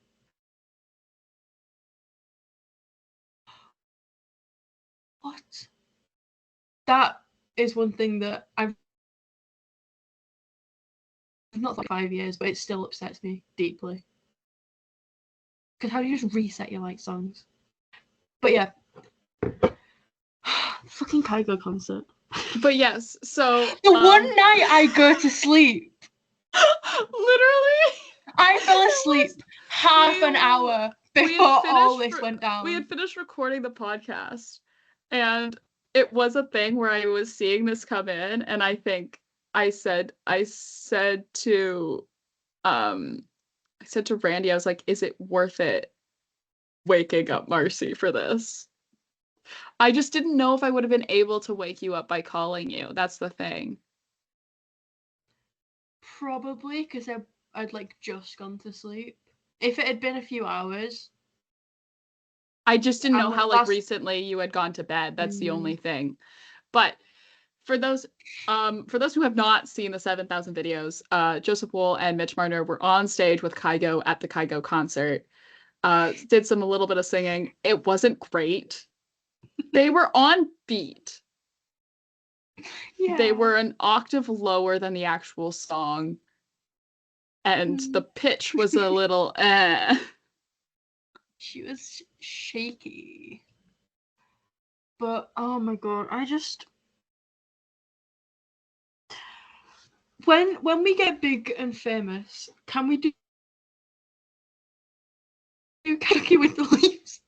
What? That is one thing that I've not thought 5 years, but it still upsets me deeply. Because how do you just reset your songs? But yeah. Fucking Kygo concert. But yes, so... The one night I go to sleep. Literally? I fell asleep half an hour before all this went down. We had finished recording the podcast, and it was a thing where I was seeing this come in, and I think I said to Randy, I was like, is it worth it waking up Marcie for this. I just didn't know if I would have been able to wake you up by calling you. That's the thing. Probably, because I'd like just gone to sleep. If it had been a few hours. I just didn't know how like recently you had gone to bed. That's the only thing. But for those who have not seen the 7,000 videos, Joseph Wool and Mitch Marner were on stage with Kygo at the Kygo concert. Did a little bit of singing. It wasn't great. They were on beat. Yeah. They were an octave lower than the actual song. And the pitch was a little She was shaky. But oh my god, I just when we get big and famous, can we do karaoke with the Leaves?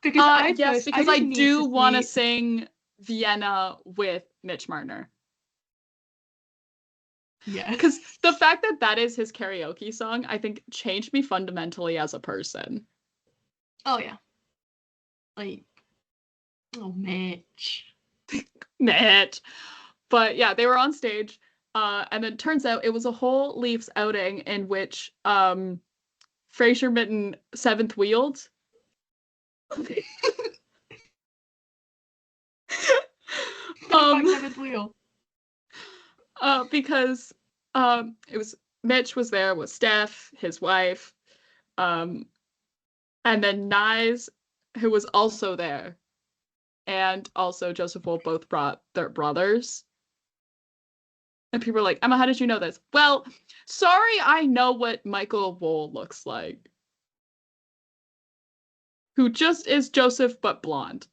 Because I do want to sing Vienna with Mitch Marner. Yeah. Because the fact that is his karaoke song, I think changed me fundamentally as a person. Oh yeah. Like, oh Mitch. Mitch. But yeah, they were on stage. And then it turns out it was a whole Leafs outing in which Fraser Mitten seventh wheeled. Seventh wheel. Because it was Mitch was there with Steph, his wife, and then Nyes, who was also there, and also Joseph Wool both brought their brothers. And people were like, Emma, how did you know this? Well, sorry, I know what Michael Wool looks like. Who just is Joseph but blonde,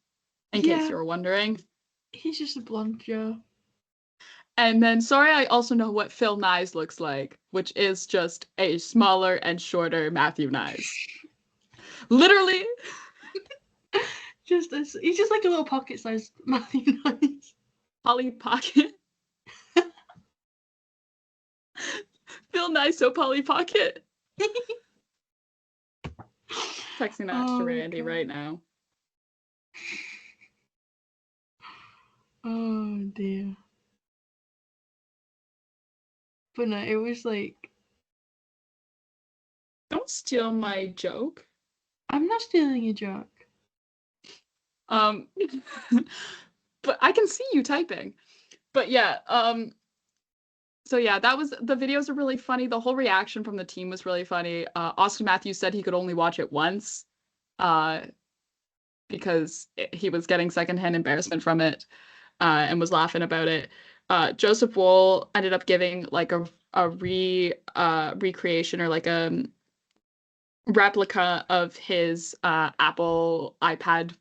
in case you were wondering. He's just a blonde Joe. And then, sorry, I also know what Phil Nyes looks like, which is just a smaller and shorter Matthew Nyes. Literally. He's just like a little pocket-sized Matthew Nyes. Polly Pocket. Phil Nyes, so Polly Pocket. Texting that to Randy right now. Oh dear. But no, it was like... Don't steal my joke. I'm not stealing your joke. But I can see you typing. But yeah, so yeah, the videos are really funny. The whole reaction from the team was really funny. Austin Matthews said he could only watch it once, because he was getting secondhand embarrassment from it, and was laughing about it. Joseph Wool ended up giving like a recreation or like a replica of his Apple iPad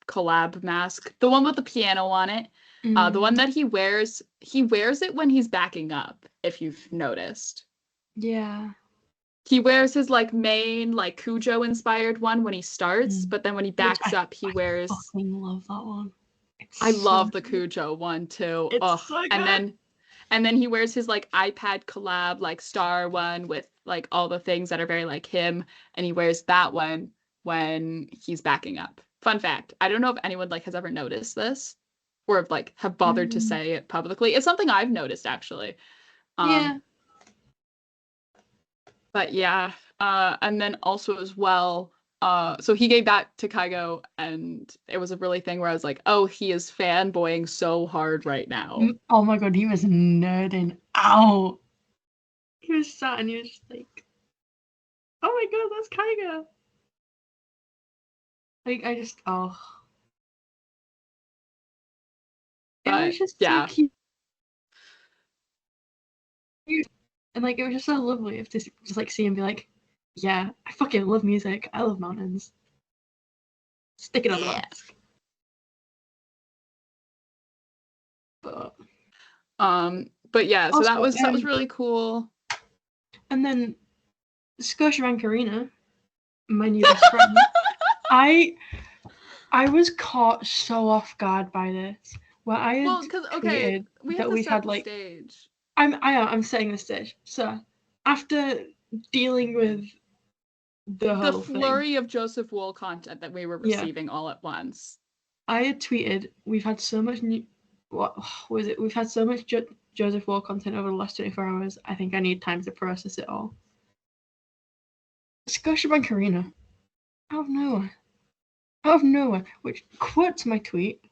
collab mask, the one with the piano on it. The one that he wears it when he's backing up, if you've noticed. Yeah. He wears his like main like Cujo inspired one when he starts, but then when he backs up, he wears. I fucking love that one. I love the Cujo one too. It's so good. And then he wears his like iPad collab like star one with like all the things that are very like him, and he wears that one when he's backing up. Fun fact, I don't know if anyone like has ever noticed this or have bothered to say it publicly. It's something I've noticed actually. Yeah. But yeah, and then also as well, so he gave that to Kygo, and it was a really thing where I was like, oh, he is fanboying so hard right now. Oh my god, he was nerding out. He was sat and he was just like, oh my god, that's Kygo. Like, I just, oh. It was just so cute. And like, it was just so lovely to just like see him be like, yeah, I fucking love music. I love mountains. Stick it on the mask. But yeah, so also, that was really cool. And then Scotiabank Arena, my new best friend. I was caught so off guard by this. Where I had tweeted that we had like stage. I'm setting the stage. So after dealing with the flurry of Joseph Wool content that we were receiving all at once. I had tweeted, we've had so much what was it? We've had so much Joseph Wool content over the last 24 hours. I think I need time to process it all. Scotiabank Arena. Out of nowhere, which quotes my tweet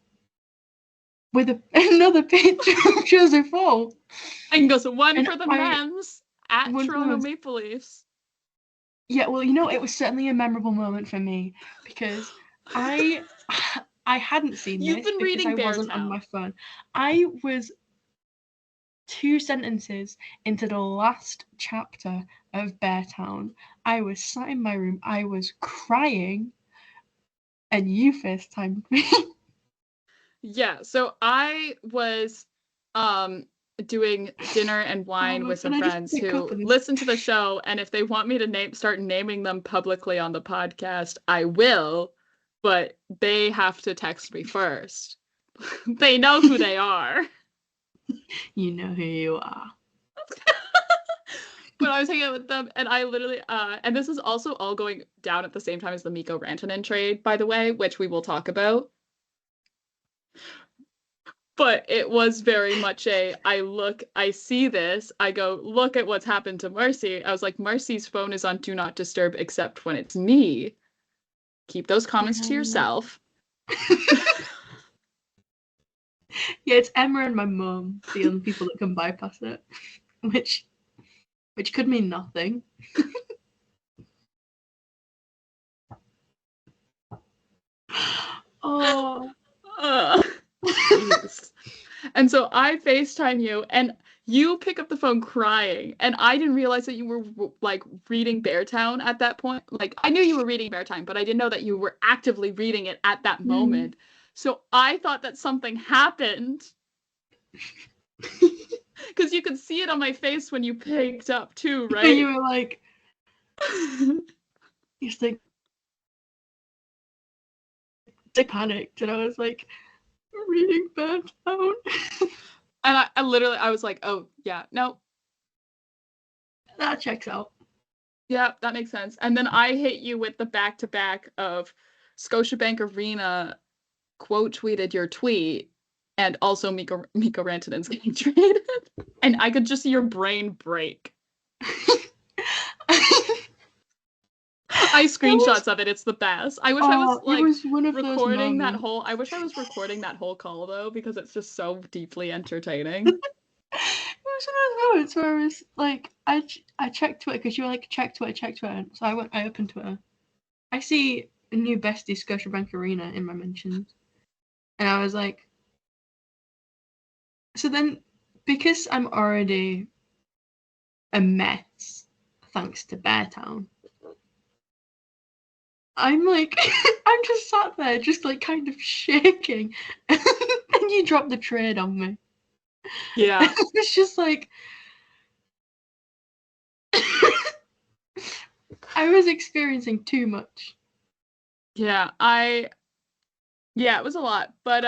with another picture of Joseph Wool. And goes one for the men's at Toronto Maple Leafs. Yeah, well, you know, it was certainly a memorable moment for me because I hadn't seen You've been reading I wasn't on my phone. I was 2 sentences into the last chapter of Beartown. I was sat in my room. I was crying, and you FaceTimed me. Yeah, so I was doing dinner and wine with some friends who listen to the show, and if they want me to start naming them publicly on the podcast, I will, but they have to text me first. They know who they are. You know who you are. But I was hanging out with them, and I literally, and this is also all going down at the same time as the Mikko Rantanen trade, by the way, which we will talk about. But it was very much I see this, I go, look at what's happened to Marcie. I was like, Marcie's phone is on Do Not Disturb except when it's me. Keep those comments to yourself. Yeah, it's Emma and my mum, the only people that can bypass it, which could mean nothing. Oh. And so I FaceTime you, and you pick up the phone crying, and I didn't realize that you were like reading Beartown at that point. Like, I knew you were reading Beartown, but I didn't know that you were actively reading it at that moment. So I thought that something happened. Because you could see it on my face when you picked up too, right? And you were like, you like, I panicked, and I was like, reading Beartown. And I was like, oh, yeah, no. That checks out. Yeah, that makes sense. And then I hit you with the back-to-back of Scotiabank Arena quote tweeted your tweet, and also Mikko Rantanen's getting traded. And I could just see your brain break. I screenshots of it. It's the best. I wish I was like recording that whole. I wish I was recording that whole call though, because it's just so deeply entertaining. It was one of those moments where I was like, I checked Twitter because you were like, check Twitter. So I opened Twitter. I see a new bestie Scotiabank Arena in my mentions, and I was like, so then because I'm already a mess thanks to Beartown, I'm like, I'm just sat there, just like kind of shaking, and you drop the trade on me. Yeah. It's just like, I was experiencing too much. Yeah, it was a lot, but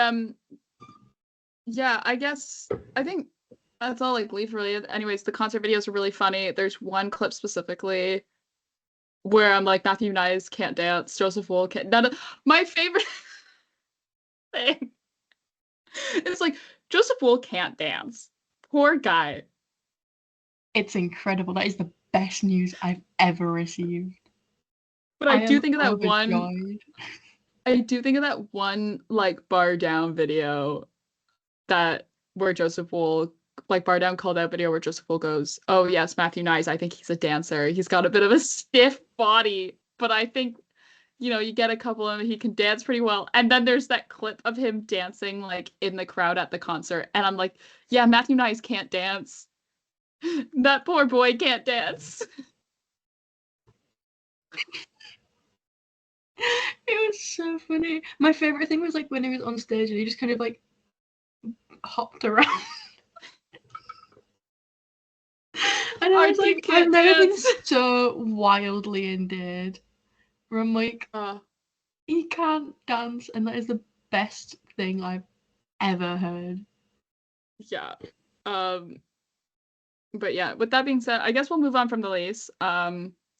yeah, I think that's all like Leaf related. Anyways, the concert videos are really funny. There's one clip specifically where I'm like, Matthew Nyes can't dance, Joseph Wool can't. My favorite thing is like, Joseph Wool can't dance. Poor guy. It's incredible. That is the best news I've ever received. But I do think of that one like bar down video where Joseph Wool, like bar down called out video where Joseph Wool goes, oh yes, Matthew Nyes, I think he's a dancer. He's got a bit of a stiff body, but I think, you know, you get a couple of him, he can dance pretty well. And then there's that clip of him dancing like in the crowd at the concert. And I'm like, yeah, Matthew Nyes can't dance. That poor boy can't dance. It was so funny. My favorite thing was like when he was on stage and he just kind of like hopped around. And I was like, I've never been so wildly endeared. Where I'm like, he can't dance, and that is the best thing I've ever heard. Yeah. But yeah, with that being said, I guess we'll move on from the Leafs.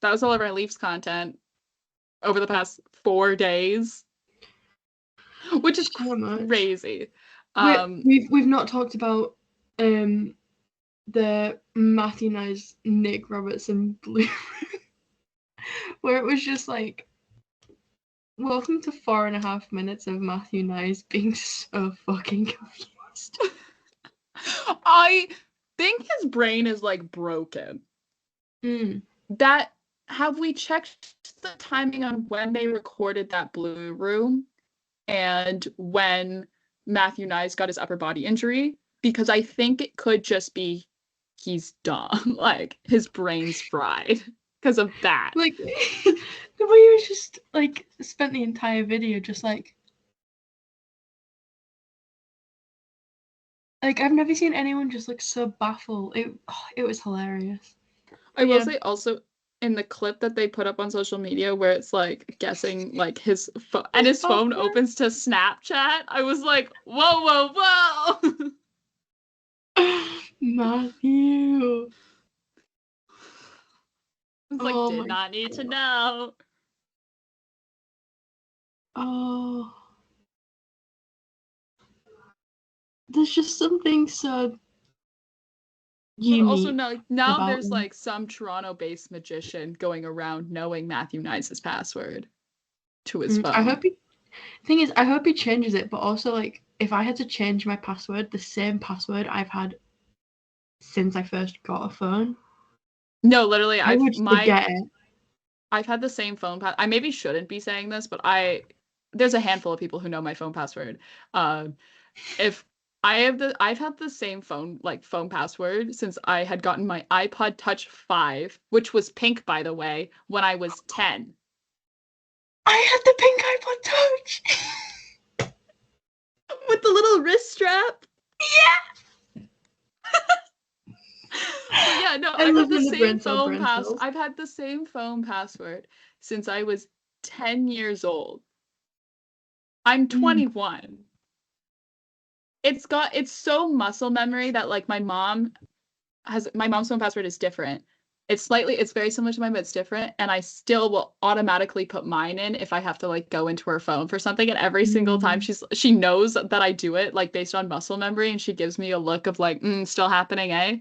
That was all of our Leafs content over the past 4 days, which is crazy. We've not talked about the Matthew Nyes Nick Robertson blue where it was just like, welcome to 4.5 minutes of Matthew Nyes being so fucking confused. I think his brain is like broken. That, have we checked the timing on when they recorded that Blue Room and when Matthew Nyes got his upper body injury? Because I think it could just be he's dumb. Like, his brain's fried because of that. Like, the way he was just, like, spent the entire video just, like, I've never seen anyone just, like, so baffled. It was hilarious. I will say also, in the clip that they put up on social media where it's, like, guessing, like, his phone, and his phone opens to Snapchat, I was like, whoa, whoa, whoa! Matthew! It's like, did not need to know. Oh. There's just something so unique. But also now there's like some Toronto-based magician going around knowing Matthew Nyes' password to his phone. I hope he changes it, but also, like, if I had to change my password, the same password I've had since I first got a phone. No, literally, I would forget it. I've had the same phone pass. I maybe shouldn't be saying this, but there's a handful of people who know my phone password. If I've had the same phone password since I had gotten my iPod Touch 5, which was pink, by the way, when I was 10. I had the pink iPod Touch! With the little wrist strap? Yeah! But yeah, no, I've had the same phone password. I've had the same phone password since I was 10 years old. I'm 21. It's so muscle memory that, like, my mom's phone password is different. It's very similar to mine, but it's different. And I still will automatically put mine in if I have to, like, go into her phone for something. And every single time she knows that I do it, like, based on muscle memory, and she gives me a look of like, still happening, eh?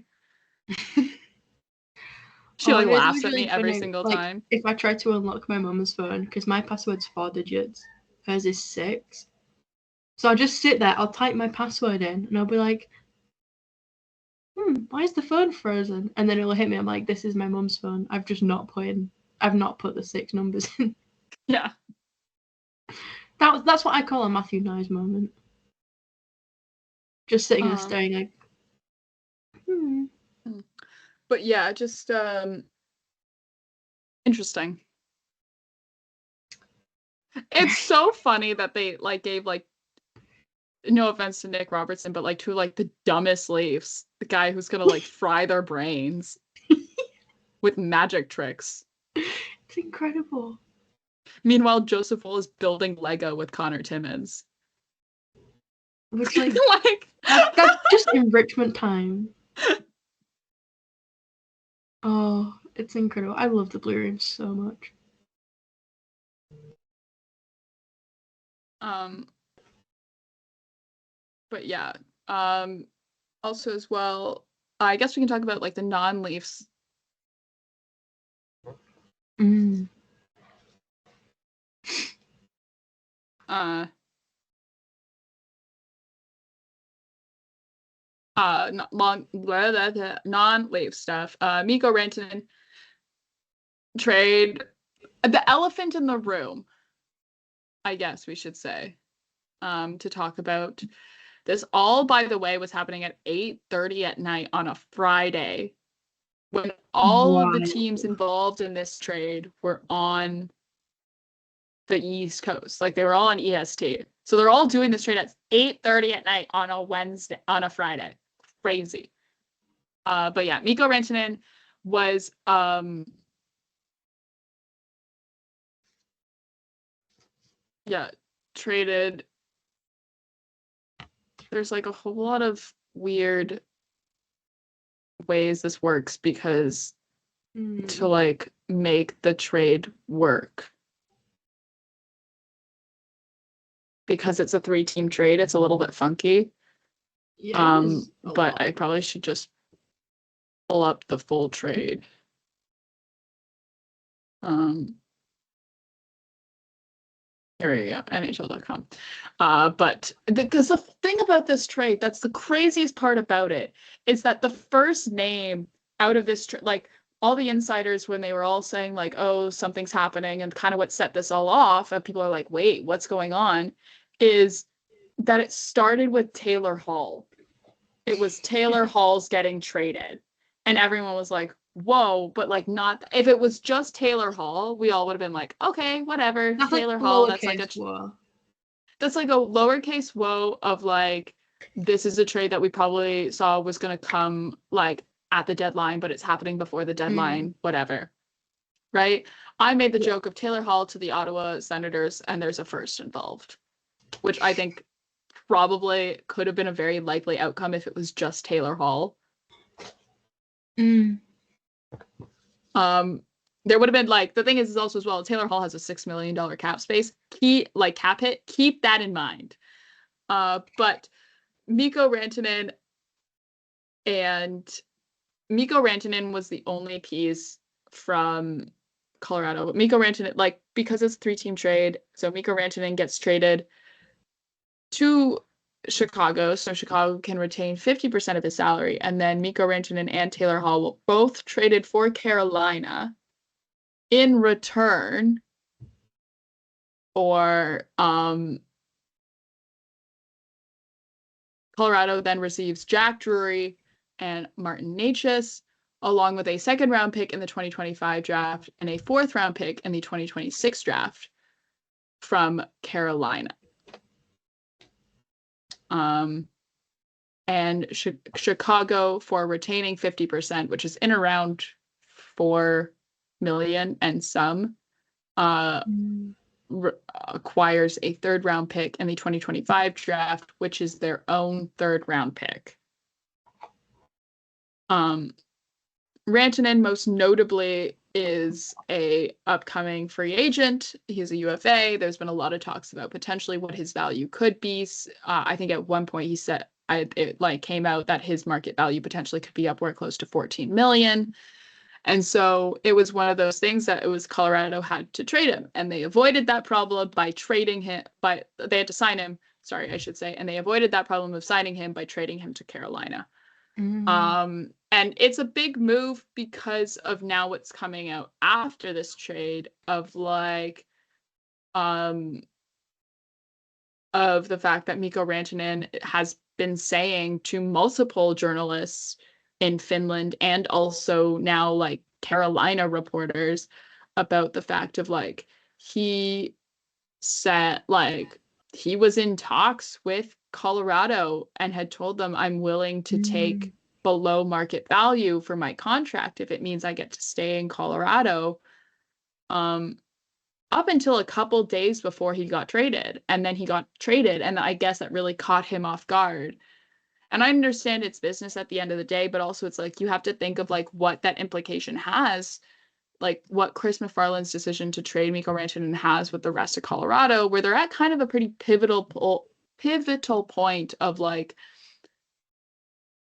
She like laughs at me every single time. If I try to unlock my mum's phone, because my password's 4 digits, hers is 6. So I'll just sit there, I'll type my password in, and I'll be like, why is the phone frozen? And then it'll hit me, I'm like, this is my mum's phone. I've not put the 6 numbers in. Yeah. That's what I call a Matthew Nyes moment. Just sitting there staring like, But yeah, just interesting. It's so funny that they like gave like, no offense to Nick Robertson, but like two like the dumbest Leafs, the guy who's gonna like fry their brains with magic tricks. It's incredible. Meanwhile, Joseph Woll is building Lego with Connor Timmins. Which like that's just enrichment time. Oh, it's incredible. I love the Blue Room so much. But yeah. Also as well, I guess we can talk about like the non-Leafs. Non-Leaf stuff. Mikko Rantanen trade, the elephant in the room, I guess we should say, to talk about. This all, by the way, was happening at 8:30 at night on a Friday when all of the teams involved in this trade were on the East Coast. Like, they were all on EST. So they're all doing this trade at 8:30 at night on a Friday. Crazy. But yeah, Mikko Rantanen was traded. There's like a whole lot of weird ways this works because to like make the trade work. Because it's a 3-team trade, it's a little bit funky. Yeah, but I probably should just pull up the full trade. Here we go, NHL.com. But because the thing about this trade, that's the craziest part about it, is that the first name out of this, like all the insiders, when they were all saying like, oh, something's happening, and kind of what set this all off, and people are like, wait, what's going on, is that it started with Taylor Hall. It was Taylor Hall's getting traded. And everyone was like, whoa, but like not, if it was just Taylor Hall, we all would have been like, okay, whatever. That's Taylor like Hall, that's like that's like a lowercase whoa of like, this is a trade that we probably saw was going to come like at the deadline, but it's happening before the deadline, whatever. Right? I made the joke of Taylor Hall to the Ottawa Senators, and there's a first involved, which I think probably could have been a very likely outcome if it was just Taylor Hall. There would have been like, the thing is also as well, Taylor Hall has a $6 million cap space. Cap hit. Keep that in mind. But Mikko Rantanen was the only piece from Colorado. Mikko Rantanen, like, because it's a 3-team trade, so Mikko Rantanen gets traded to Chicago, so Chicago can retain 50% of his salary, and then Mikko Rantanen and Taylor Hall will both traded for Carolina in return for Colorado then receives Jack Drury and Martin Necas, along with a 2nd-round pick in the 2025 draft and a 4th-round pick in the 2026 draft from Carolina. And Chicago for retaining 50%, which is in around $4 million and some, acquires a 3rd-round pick in the 2025 draft, which is their own 3rd-round pick. Rantanen most notably is a upcoming free agent. He's a UFA. There's been a lot of talks about potentially what his value could be. I think at one point he said it like came out that his market value potentially could be upward close to 14 million. And so it was one of those things that it was Colorado had to trade him, and they avoided that problem by trading him. They had to sign him. Sorry, I should say, and they avoided that problem of signing him by trading him to Carolina. And it's a big move because of now what's coming out after this trade of like, of the fact that Mikko Rantanen has been saying to multiple journalists in Finland and also now like Carolina reporters about the fact of like, he said like he was in talks with Colorado and had told them, I'm willing to take below market value for my contract if it means I get to stay in Colorado, up until a couple days before he got traded. And then he got traded, and I guess that really caught him off guard. And I understand it's business at the end of the day, but also it's like you have to think of like what that implication has, like what Chris McFarland's decision to trade Mikko Rantanen has with the rest of Colorado, where they're at kind of a pretty pivotal point of like,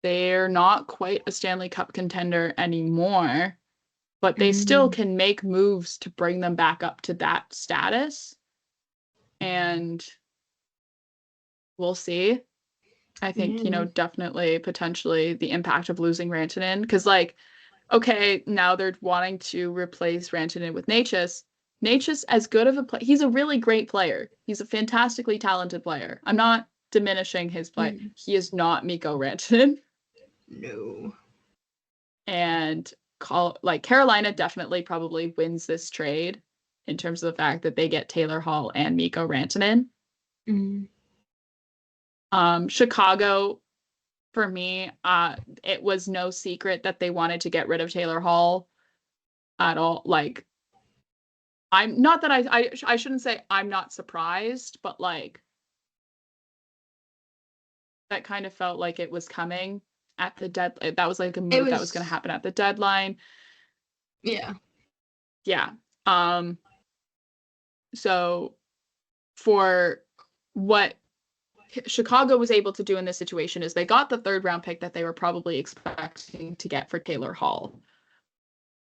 they're not quite a Stanley Cup contender anymore, but they still can make moves to bring them back up to that status. And we'll see. I think, definitely, potentially the impact of losing Rantanen. Because, like, okay, now they're wanting to replace Rantanen with Necas. Necas, as good of a player, he's a really great player. He's a fantastically talented player. I'm not diminishing his play. He is not Mikko Rantanen. No. And Carolina definitely probably wins this trade in terms of the fact that they get Taylor Hall and Mikko Rantanen. Chicago, for me, it was no secret that they wanted to get rid of Taylor Hall at all. Like, I'm not that I shouldn't say I'm not surprised, but like that kind of felt like it was coming at the deadline. That was like a move that was going to happen at the deadline. Yeah. Yeah. So for what Chicago was able to do in this situation is they got the 3rd round pick that they were probably expecting to get for Taylor Hall.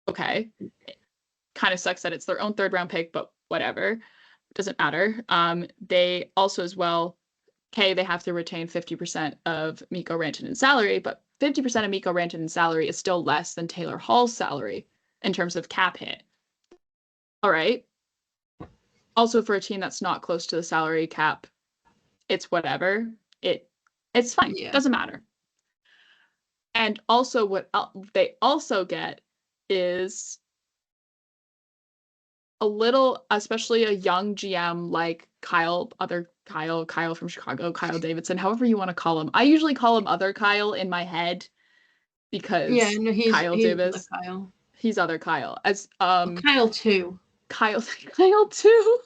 Okay. It kind of sucks that it's their own 3rd round pick, but whatever. Doesn't matter. They also as well, they have to retain 50% of Mikko Rantanen's salary, but 50% of Mikko Rantanen's salary is still less than Taylor Hall's salary in terms of cap hit. All right. Also, for a team that's not close to the salary cap, it's whatever. It's fine. Yeah. Doesn't matter. And also, what they also get is a little, especially a young GM like Kyle from Chicago, Kyle Davidson, however you want to call him. I usually call him other Kyle in my head because he's Davis. Kyle. He's other Kyle. As Kyle 2. Kyle 2.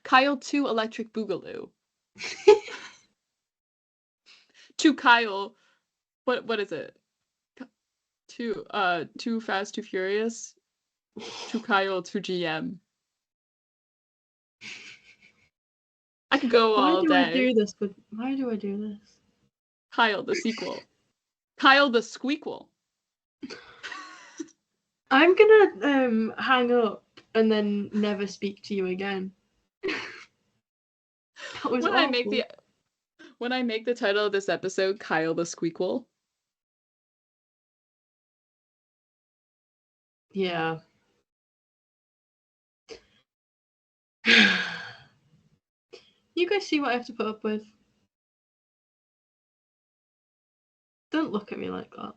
Kyle 2 Electric Boogaloo. To Kyle, what is it? Too Fast, Too Furious. To Kyle, to GM. I could go all day. Why do I do this? Kyle the sequel. Kyle the Squeakquel. I'm gonna hang up and then never speak to you again. That was awful. When I make the title of this episode Kyle the Squeakquel. Yeah. You guys see what I have to put up with? Don't look at me like that.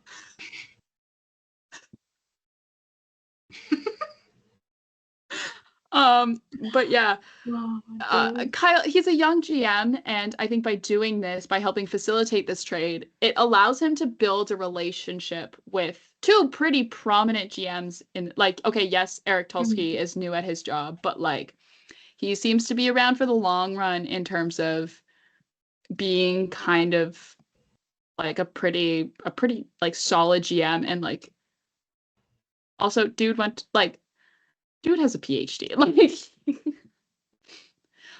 But yeah, Kyle, he's a young GM, and I think by doing this, by helping facilitate this trade, it allows him to build a relationship with 2 pretty prominent GMs in, like, okay, yes, Eric Tulsky is new at his job, but like he seems to be around for the long run in terms of being kind of like a pretty like solid GM, and like also dude has a PhD. Like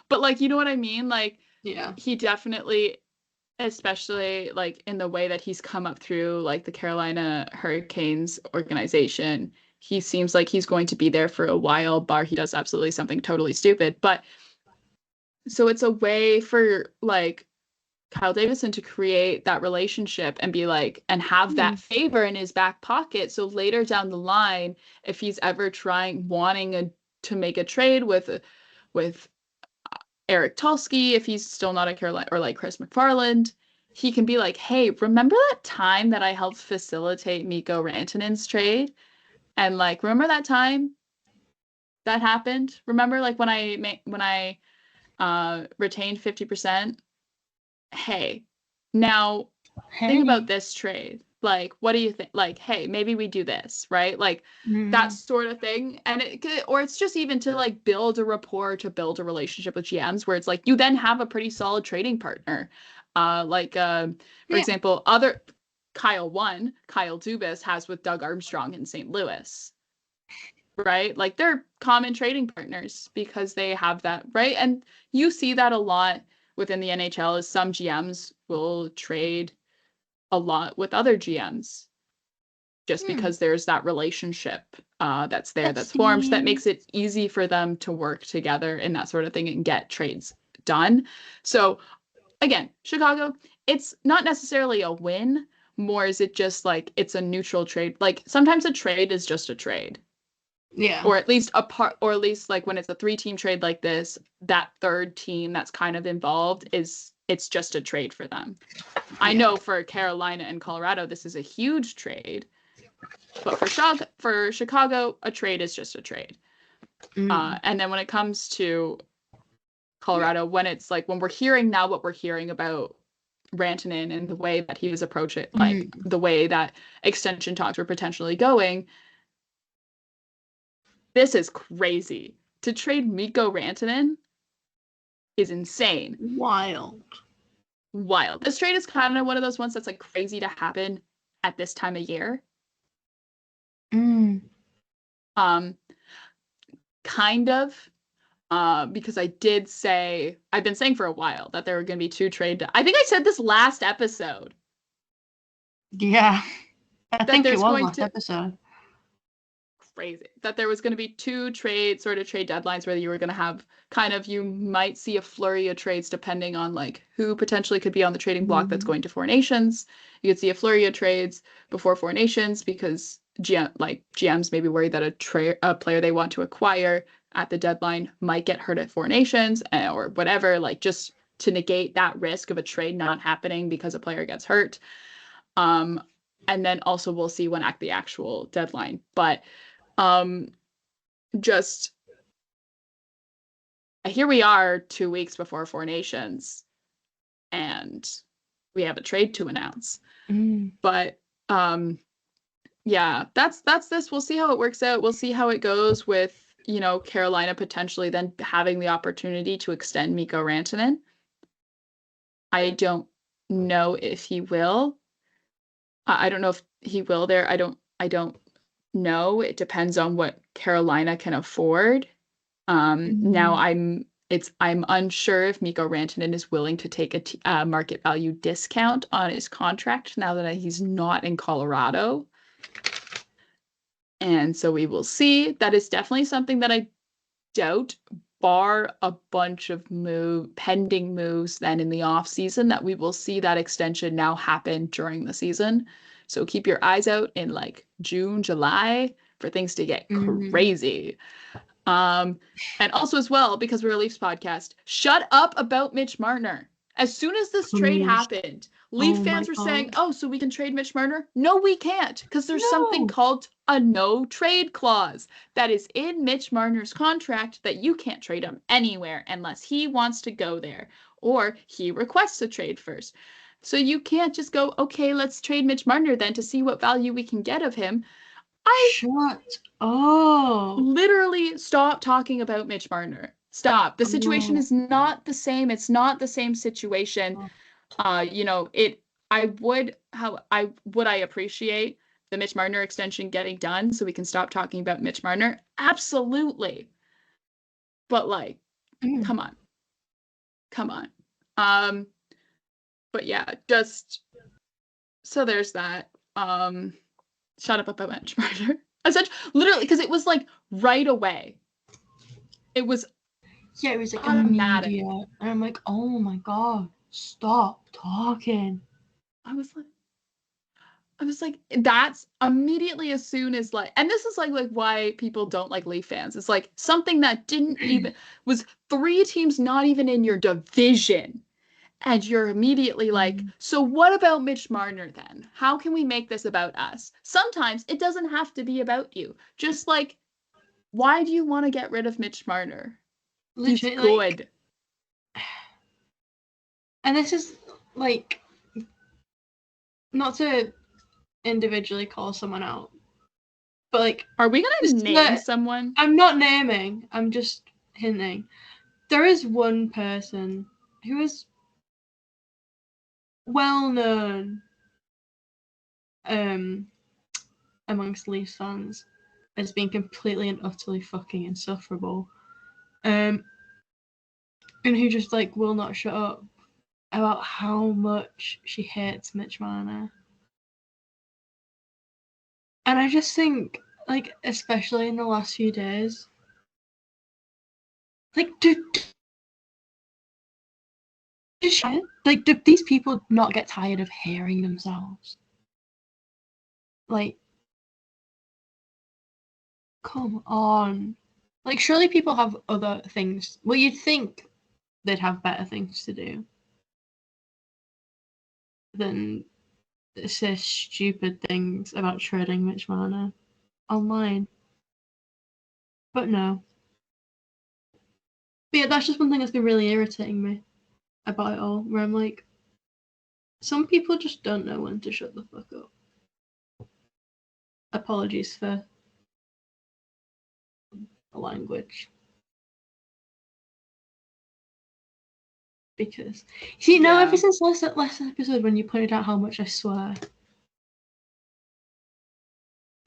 but like, you know what I mean? Like, yeah, he definitely, especially like in the way that he's come up through like the Carolina Hurricanes organization, he seems like he's going to be there for a while, bar he does absolutely something totally stupid. But so it's a way for like Kyle Davidson to create that relationship and be like, and have that favor in his back pocket. So later down the line, if he's ever wanting to make a trade with Eric Tulsky, if he's still not a Carolina, or like Chris McFarland, he can be like, hey, remember that time that I helped facilitate Mikko Rantanen's trade? And like, remember that time that happened? Remember like when I retained 50%? Hey, now think about this trade. Like, what do you think? Like, hey, maybe we do this, right? Like that sort of thing. And it's just even to like build a rapport, to build a relationship with GMs, where it's like you then have a pretty solid trading partner. For example, other Kyle Dubas has with Doug Armstrong in St. Louis. Right? Like they're common trading partners because they have that, right? And you see that a lot within the NHL, is some GMs will trade a lot with other GMs just because there's that relationship that's formed, that makes it easy for them to work together and that sort of thing and get trades done. So again, Chicago, it's not necessarily a win, more is it just like it's a neutral trade. Like sometimes a trade is just a trade. Yeah. Or at least like when it's a 3-team trade like this, that 3rd team that's kind of involved it's just a trade for them. Yeah. I know for Carolina and Colorado, this is a huge trade, but for Chicago, a trade is just a trade. And then when it comes to Colorado, when it's like, when we're hearing now what we're hearing about Rantanen and the way that he was approaching, like the way that extension talks were potentially going, this is crazy. To trade Mikko Rantanen is insane. Wild. This trade is kind of one of those ones that's like crazy to happen at this time of year. kind of. Because I've been saying for a while that there were going to be 2 trade. I think I said this last episode. Yeah, I think it was last episode. Crazy. That there was going to be 2 trade deadlines where you were going to have you might see a flurry of trades depending on like who potentially could be on the trading block that's going to 4 nations. You could see a flurry of trades before 4 nations because GMs may be worried that a player they want to acquire at the deadline might get hurt at 4 nations or whatever, like just to negate that risk of a trade not happening because a player gets hurt. And then also we'll see when at the actual deadline. But just here we are 2 weeks before 4 nations and we have a trade to announce. But yeah, that's this. We'll see how it works out. We'll see how it goes with Carolina potentially then having the opportunity to extend Mikko Rantanen. I don't know if he will. I don't know if he will there. I don't know. It depends on what Carolina can afford. Now I'm unsure if Mikko Rantanen is willing to take a market value discount on his contract now that he's not in Colorado. And so we will see. That is definitely something that I doubt, bar a bunch of pending moves then in the off season, that we will see that extension now happen during the season. So keep your eyes out in like June, July for things to get crazy. And also as well, because we're a Leafs podcast, shut up about Mitch Marner. As soon as this trade happened, Leaf fans were saying, oh, so we can trade Mitch Marner? No, we can't, because there's something called a no trade clause that is in Mitch Marner's contract that you can't trade him anywhere unless he wants to go there or he requests a trade first. So you can't just go, okay, let's trade Mitch Marner then to see what value we can get of him. Shut up. Literally stop talking about Mitch Marner. Stop. The situation is not the same. It's not the same situation. I would appreciate the Mitch Marner extension getting done so we can stop talking about Mitch Marner. Absolutely. But like, come on. But yeah, just so there's that. Shut up about Mitch Marner. Literally, because it was like right away. It was like immediate. And I'm like, oh my god, stop talking. I was like, that's immediately as soon as like, and this is like why people don't like Leaf fans. It's like something that didn't even was 3 teams not even in your division. And you're immediately like, so what about Mitch Marner then? How can we make this about us? Sometimes it doesn't have to be about you. Just like, why do you want to get rid of Mitch Marner? He's good. Like, and this is like, not to individually call someone out, but like, are we gonna name someone? I'm not naming. I'm just hinting. There is one person who is well known amongst Leafs fans as being completely and utterly fucking insufferable, and who just like will not shut up about how much she hates Mitch Marner. And I just think, like, especially in the last few days, like, do these people not get tired of hearing themselves? Like, come on. Like, surely people have other things. Well, you'd think they'd have better things to do than say stupid things about trading Mitch Marner online. But no. But yeah, that's just one thing that's been really irritating me about it all, where I'm like, some people just don't know when to shut the fuck up. Apologies for the language. Because, see, now ever since last episode when you pointed out how much I swear,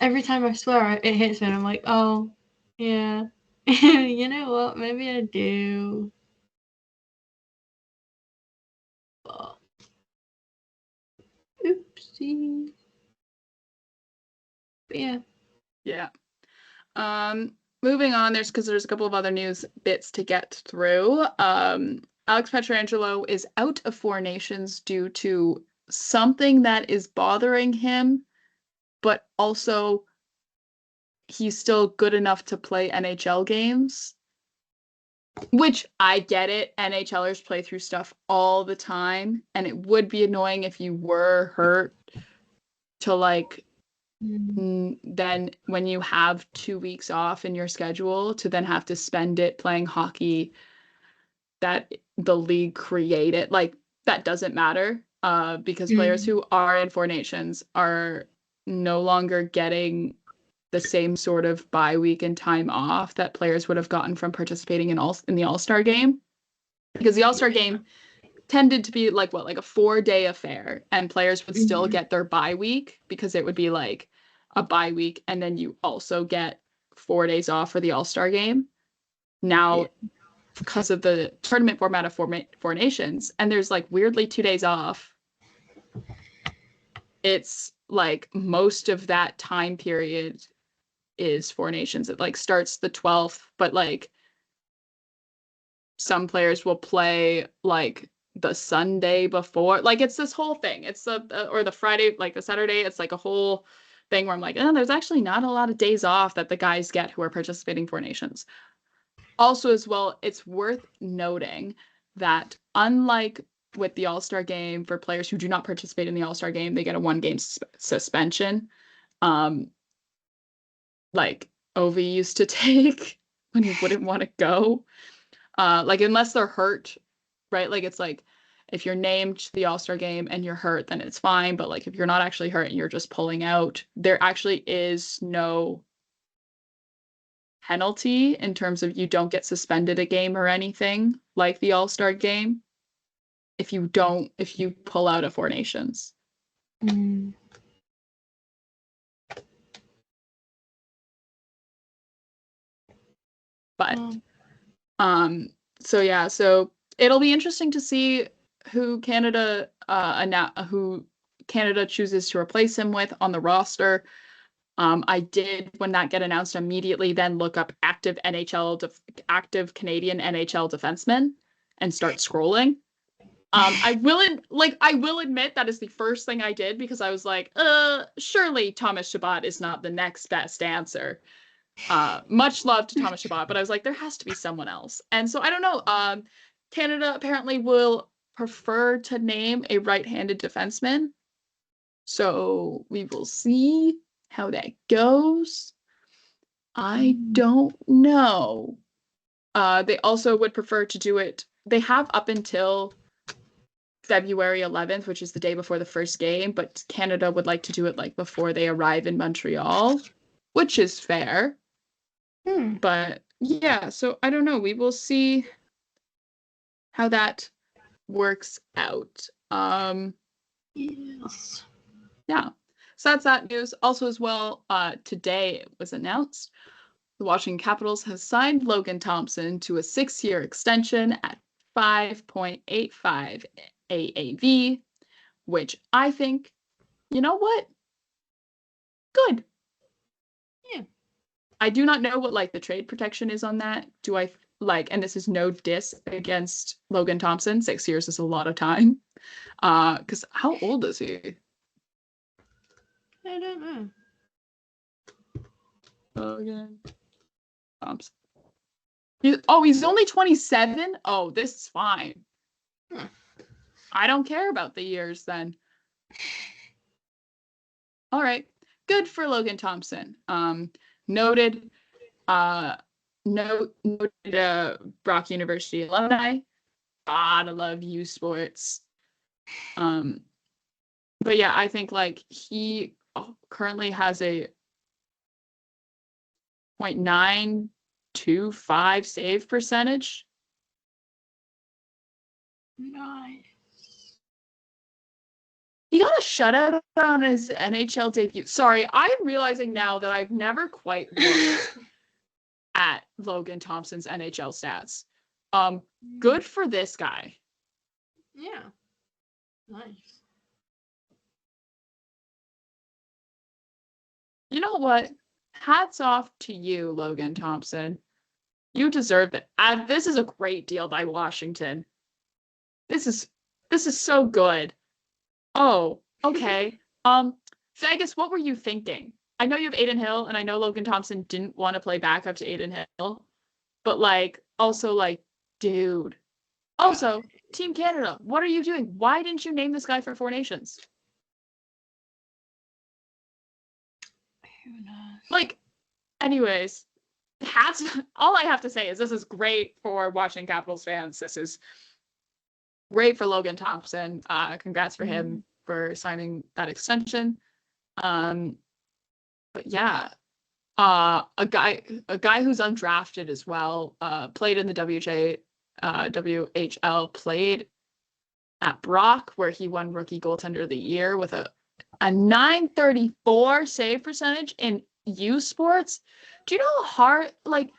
every time I swear it hits me and I'm like, oh, yeah, You know what? Maybe I do. But... Oopsie. But yeah. Yeah. Moving on, there's a couple of other news bits to get through. Alex Petrangelo is out of Four Nations due to something that is bothering him, but also he's still good enough to play NHL games. Which I get it. NHLers play through stuff all the time, and it would be annoying if you were hurt to like then when you have 2 weeks off in your schedule to then have to spend it playing hockey that the league created. Like that doesn't matter because players who are in Four Nations are no longer getting the same sort of bye week and time off that players would have gotten from participating in the All-Star game. Because the All-Star game tended to be like a 4-day affair, and players would still get their bye week because it would be like a bye week and then you also get 4 days off for the All-Star game. Now, because of the tournament format of Four Nations, and there's like weirdly 2 days off, it's like most of that time period is Four Nations. It like starts the 12th, but like some players will play like the Sunday before. Like it's this whole thing. It's or the Friday, like the Saturday, it's like a whole thing where I'm like, oh, there's actually not a lot of days off that the guys get who are participating Four Nations. Also, as well, it's worth noting that unlike with the All-Star game, for players who do not participate in the All-Star game, they get a 1-game suspension. Like Ovi used to take when he wouldn't want to go. Like unless they're hurt, right? Like it's like if you're named to the All-Star game and you're hurt, then it's fine. But like if you're not actually hurt and you're just pulling out, there actually is no penalty in terms of you don't get suspended a game or anything like the All-Star game if you pull out of Four Nations. But so it'll be interesting to see who Canada chooses to replace him with on the roster. I did, when that get announced, immediately then look up active Canadian NHL defensemen and start scrolling. I will admit that is the first thing I did because I was like, surely Thomas Chabot is not the next best answer. Much love to Thomas Chabot, but I was like, there has to be someone else. And so I don't know. Canada apparently will prefer to name a right-handed defenseman. So we will see how that goes. I don't know. They also would prefer to do it. They have up until February 11th, which is the day before the first game, but Canada would like to do it like before they arrive in Montreal, which is fair. But yeah, so I don't know. We will see how that works out. Yes. Yeah. So that's that news. Also as well, today it was announced the Washington Capitals has signed Logan Thompson to a 6-year extension at $5.85 AAV, which I think, you know what? Good. Yeah. I do not know what like the trade protection is on that. Do I like, and this is no diss against Logan Thompson. 6 years is a lot of time. Because how old is he? I don't know. Logan Thompson. He's only 27? Oh, this is fine. I don't care about the years then. All right. Good for Logan Thompson. Noted Brock University alumni. Gotta love U Sports. But yeah, I think like he currently has a 0.925 save percentage. Nice. He got a shutout on his NHL debut. Sorry, I'm realizing now that I've never quite looked at Logan Thompson's NHL stats. Good for this guy. Yeah. Nice. You know what? Hats off to you, Logan Thompson. You deserve it. This is a great deal by Washington. This is so good. Oh, okay. Vegas, what were you thinking? I know you have Adin Hill, and I know Logan Thompson didn't want to play backup to Adin Hill, but like, also like, dude. Also, Team Canada, what are you doing? Why didn't you name this guy for Four Nations? Who knows? Like, anyways, all I have to say is this is great for Washington Capitals fans. This is great for Logan Thompson. Congrats for him for signing that extension. But yeah, a guy who's undrafted as well, played in the WHL, played at Brock, where he won Rookie Goaltender of the Year with a 934 save percentage in U Sports. Do you know how hard, like,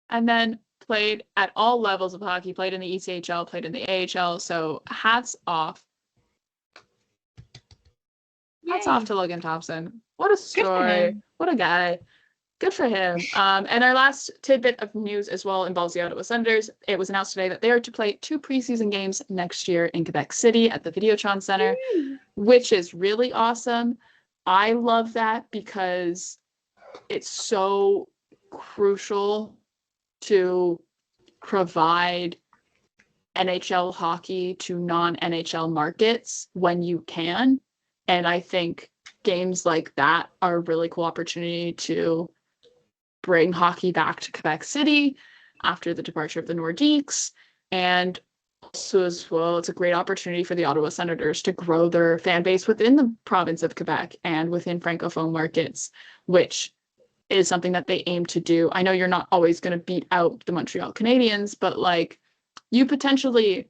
and then played at all levels of hockey, played in the ECHL, played in the AHL, so hats off. Hats off to Logan Thompson. What a story. What a guy. Good for him. And our last tidbit of news as well involves the Ottawa Senators. It was announced today that they are to play 2 preseason games next year in Quebec City at the Videotron Center, which is really awesome. I love that because it's so crucial to provide NHL hockey to non-NHL markets when you can. And I think games like that are a really cool opportunity to bring hockey back to Quebec City after the departure of the Nordiques. And also as well, it's a great opportunity for the Ottawa Senators to grow their fan base within the province of Quebec and within Francophone markets, which is something that they aim to do. I know you're not always going to beat out the Montreal Canadiens, but like you potentially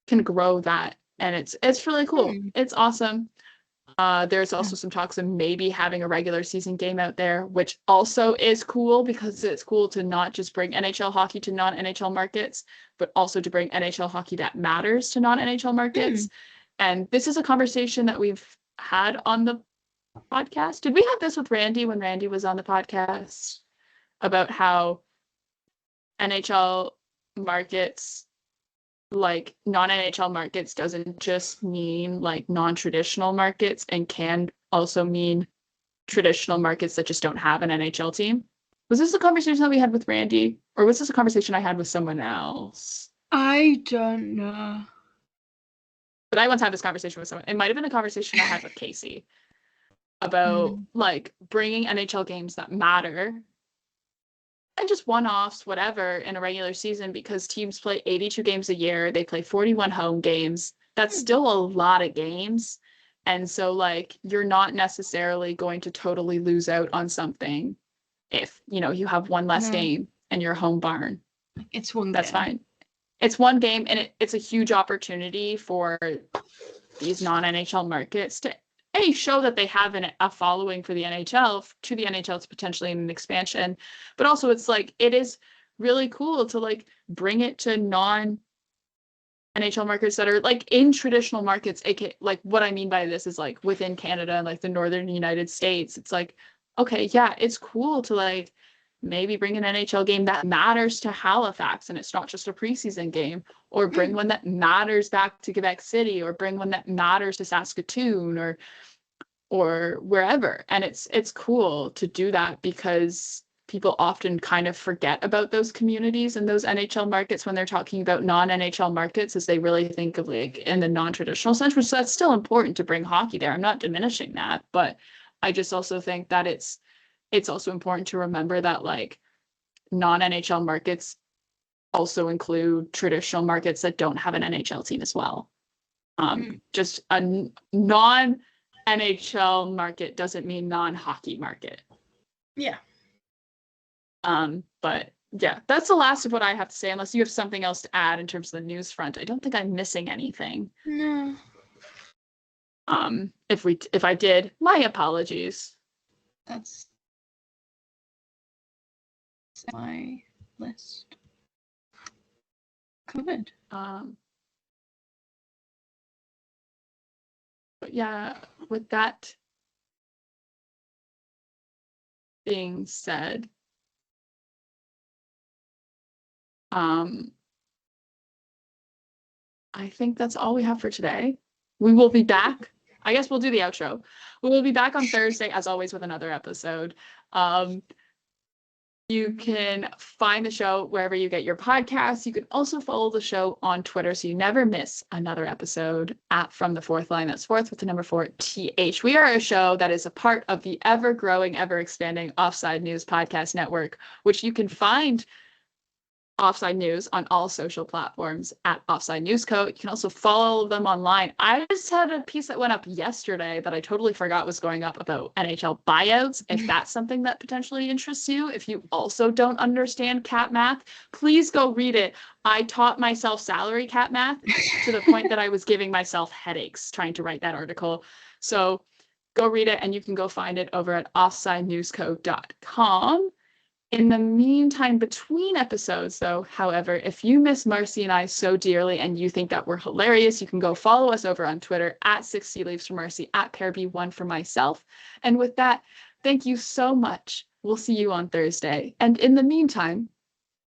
can grow that. And it's really cool. It's awesome. There's also some talks of maybe having a regular season game out there, which also is cool because it's cool to not just bring NHL hockey to non-NHL markets, but also to bring NHL hockey that matters to non-NHL markets. And this is a conversation that we've had on the podcast. Did we have this with Randy when Randy was on the podcast about how NHL markets, like non-NHL markets, doesn't just mean like non-traditional markets and can also mean traditional markets that just don't have an NHL team? Was this a conversation that we had with Randy, or was this a conversation I had with someone else? I don't know. But I once had this conversation with someone. It might have been a conversation I had with Casey about like bringing NHL games that matter and just one-offs, whatever, in a regular season, because teams play 82 games a year. They play 41 home games. That's still a lot of games. And so, like, you're not necessarily going to totally lose out on something if, you know, you have one less game in your home barn. It's one game. That's fine. It's one game, and it's a huge opportunity for these non-NHL markets to show that they have a following for the NHL, to the NHL to potentially an expansion, but also it's like it is really cool to like bring it to non-NHL markets that are like in traditional markets. Like what I mean by this is like within Canada and like the northern United States. It's like, okay, yeah, it's cool to like maybe bring an NHL game that matters to Halifax and it's not just a preseason game, or bring one that matters back to Quebec City, or bring one that matters to Saskatoon or wherever. And it's cool to do that because people often kind of forget about those communities and those NHL markets when they're talking about non-NHL markets, as they really think of like in the non-traditional sense, which that's still important to bring hockey there. I'm not diminishing that, but I just also think that it's also important to remember that like non-NHL markets also include traditional markets that don't have an NHL team as well. Just a non-NHL market doesn't mean non-hockey market. Yeah. But yeah, that's the last of what I have to say, unless you have something else to add in terms of the news front. I don't think I'm missing anything. No. If I did, my apologies. That's my list covered. But yeah, with that being said, I think that's all we have for today. We will be back. I guess we'll do the outro. We will be back on Thursday, as always, with another episode. You can find the show wherever you get your podcasts. You can also follow the show on Twitter so you never miss another episode at From the Fourth Line. That's fourth with the number 4 TH. We are a show that is a part of the ever-growing, ever-expanding Offside News Podcast Network, which you can find Offside News on all social platforms at Offside News Co. You can also follow them online. I just had a piece that went up yesterday that I totally forgot was going up about NHL buyouts. If that's something that potentially interests you, if you also don't understand cat math, please go read it. I taught myself salary cat math to the point that I was giving myself headaches trying to write that article. So go read it, and you can go find it over at offsidenewsco.com. In the meantime, between episodes, though, however, if you miss Marcie and I so dearly and you think that we're hilarious, you can go follow us over on Twitter at 60 Leaves for Marcie, at PairB1 for myself. And with that, thank you so much. We'll see you on Thursday. And in the meantime,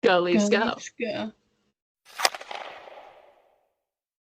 go Leafs, go. Leafs, go.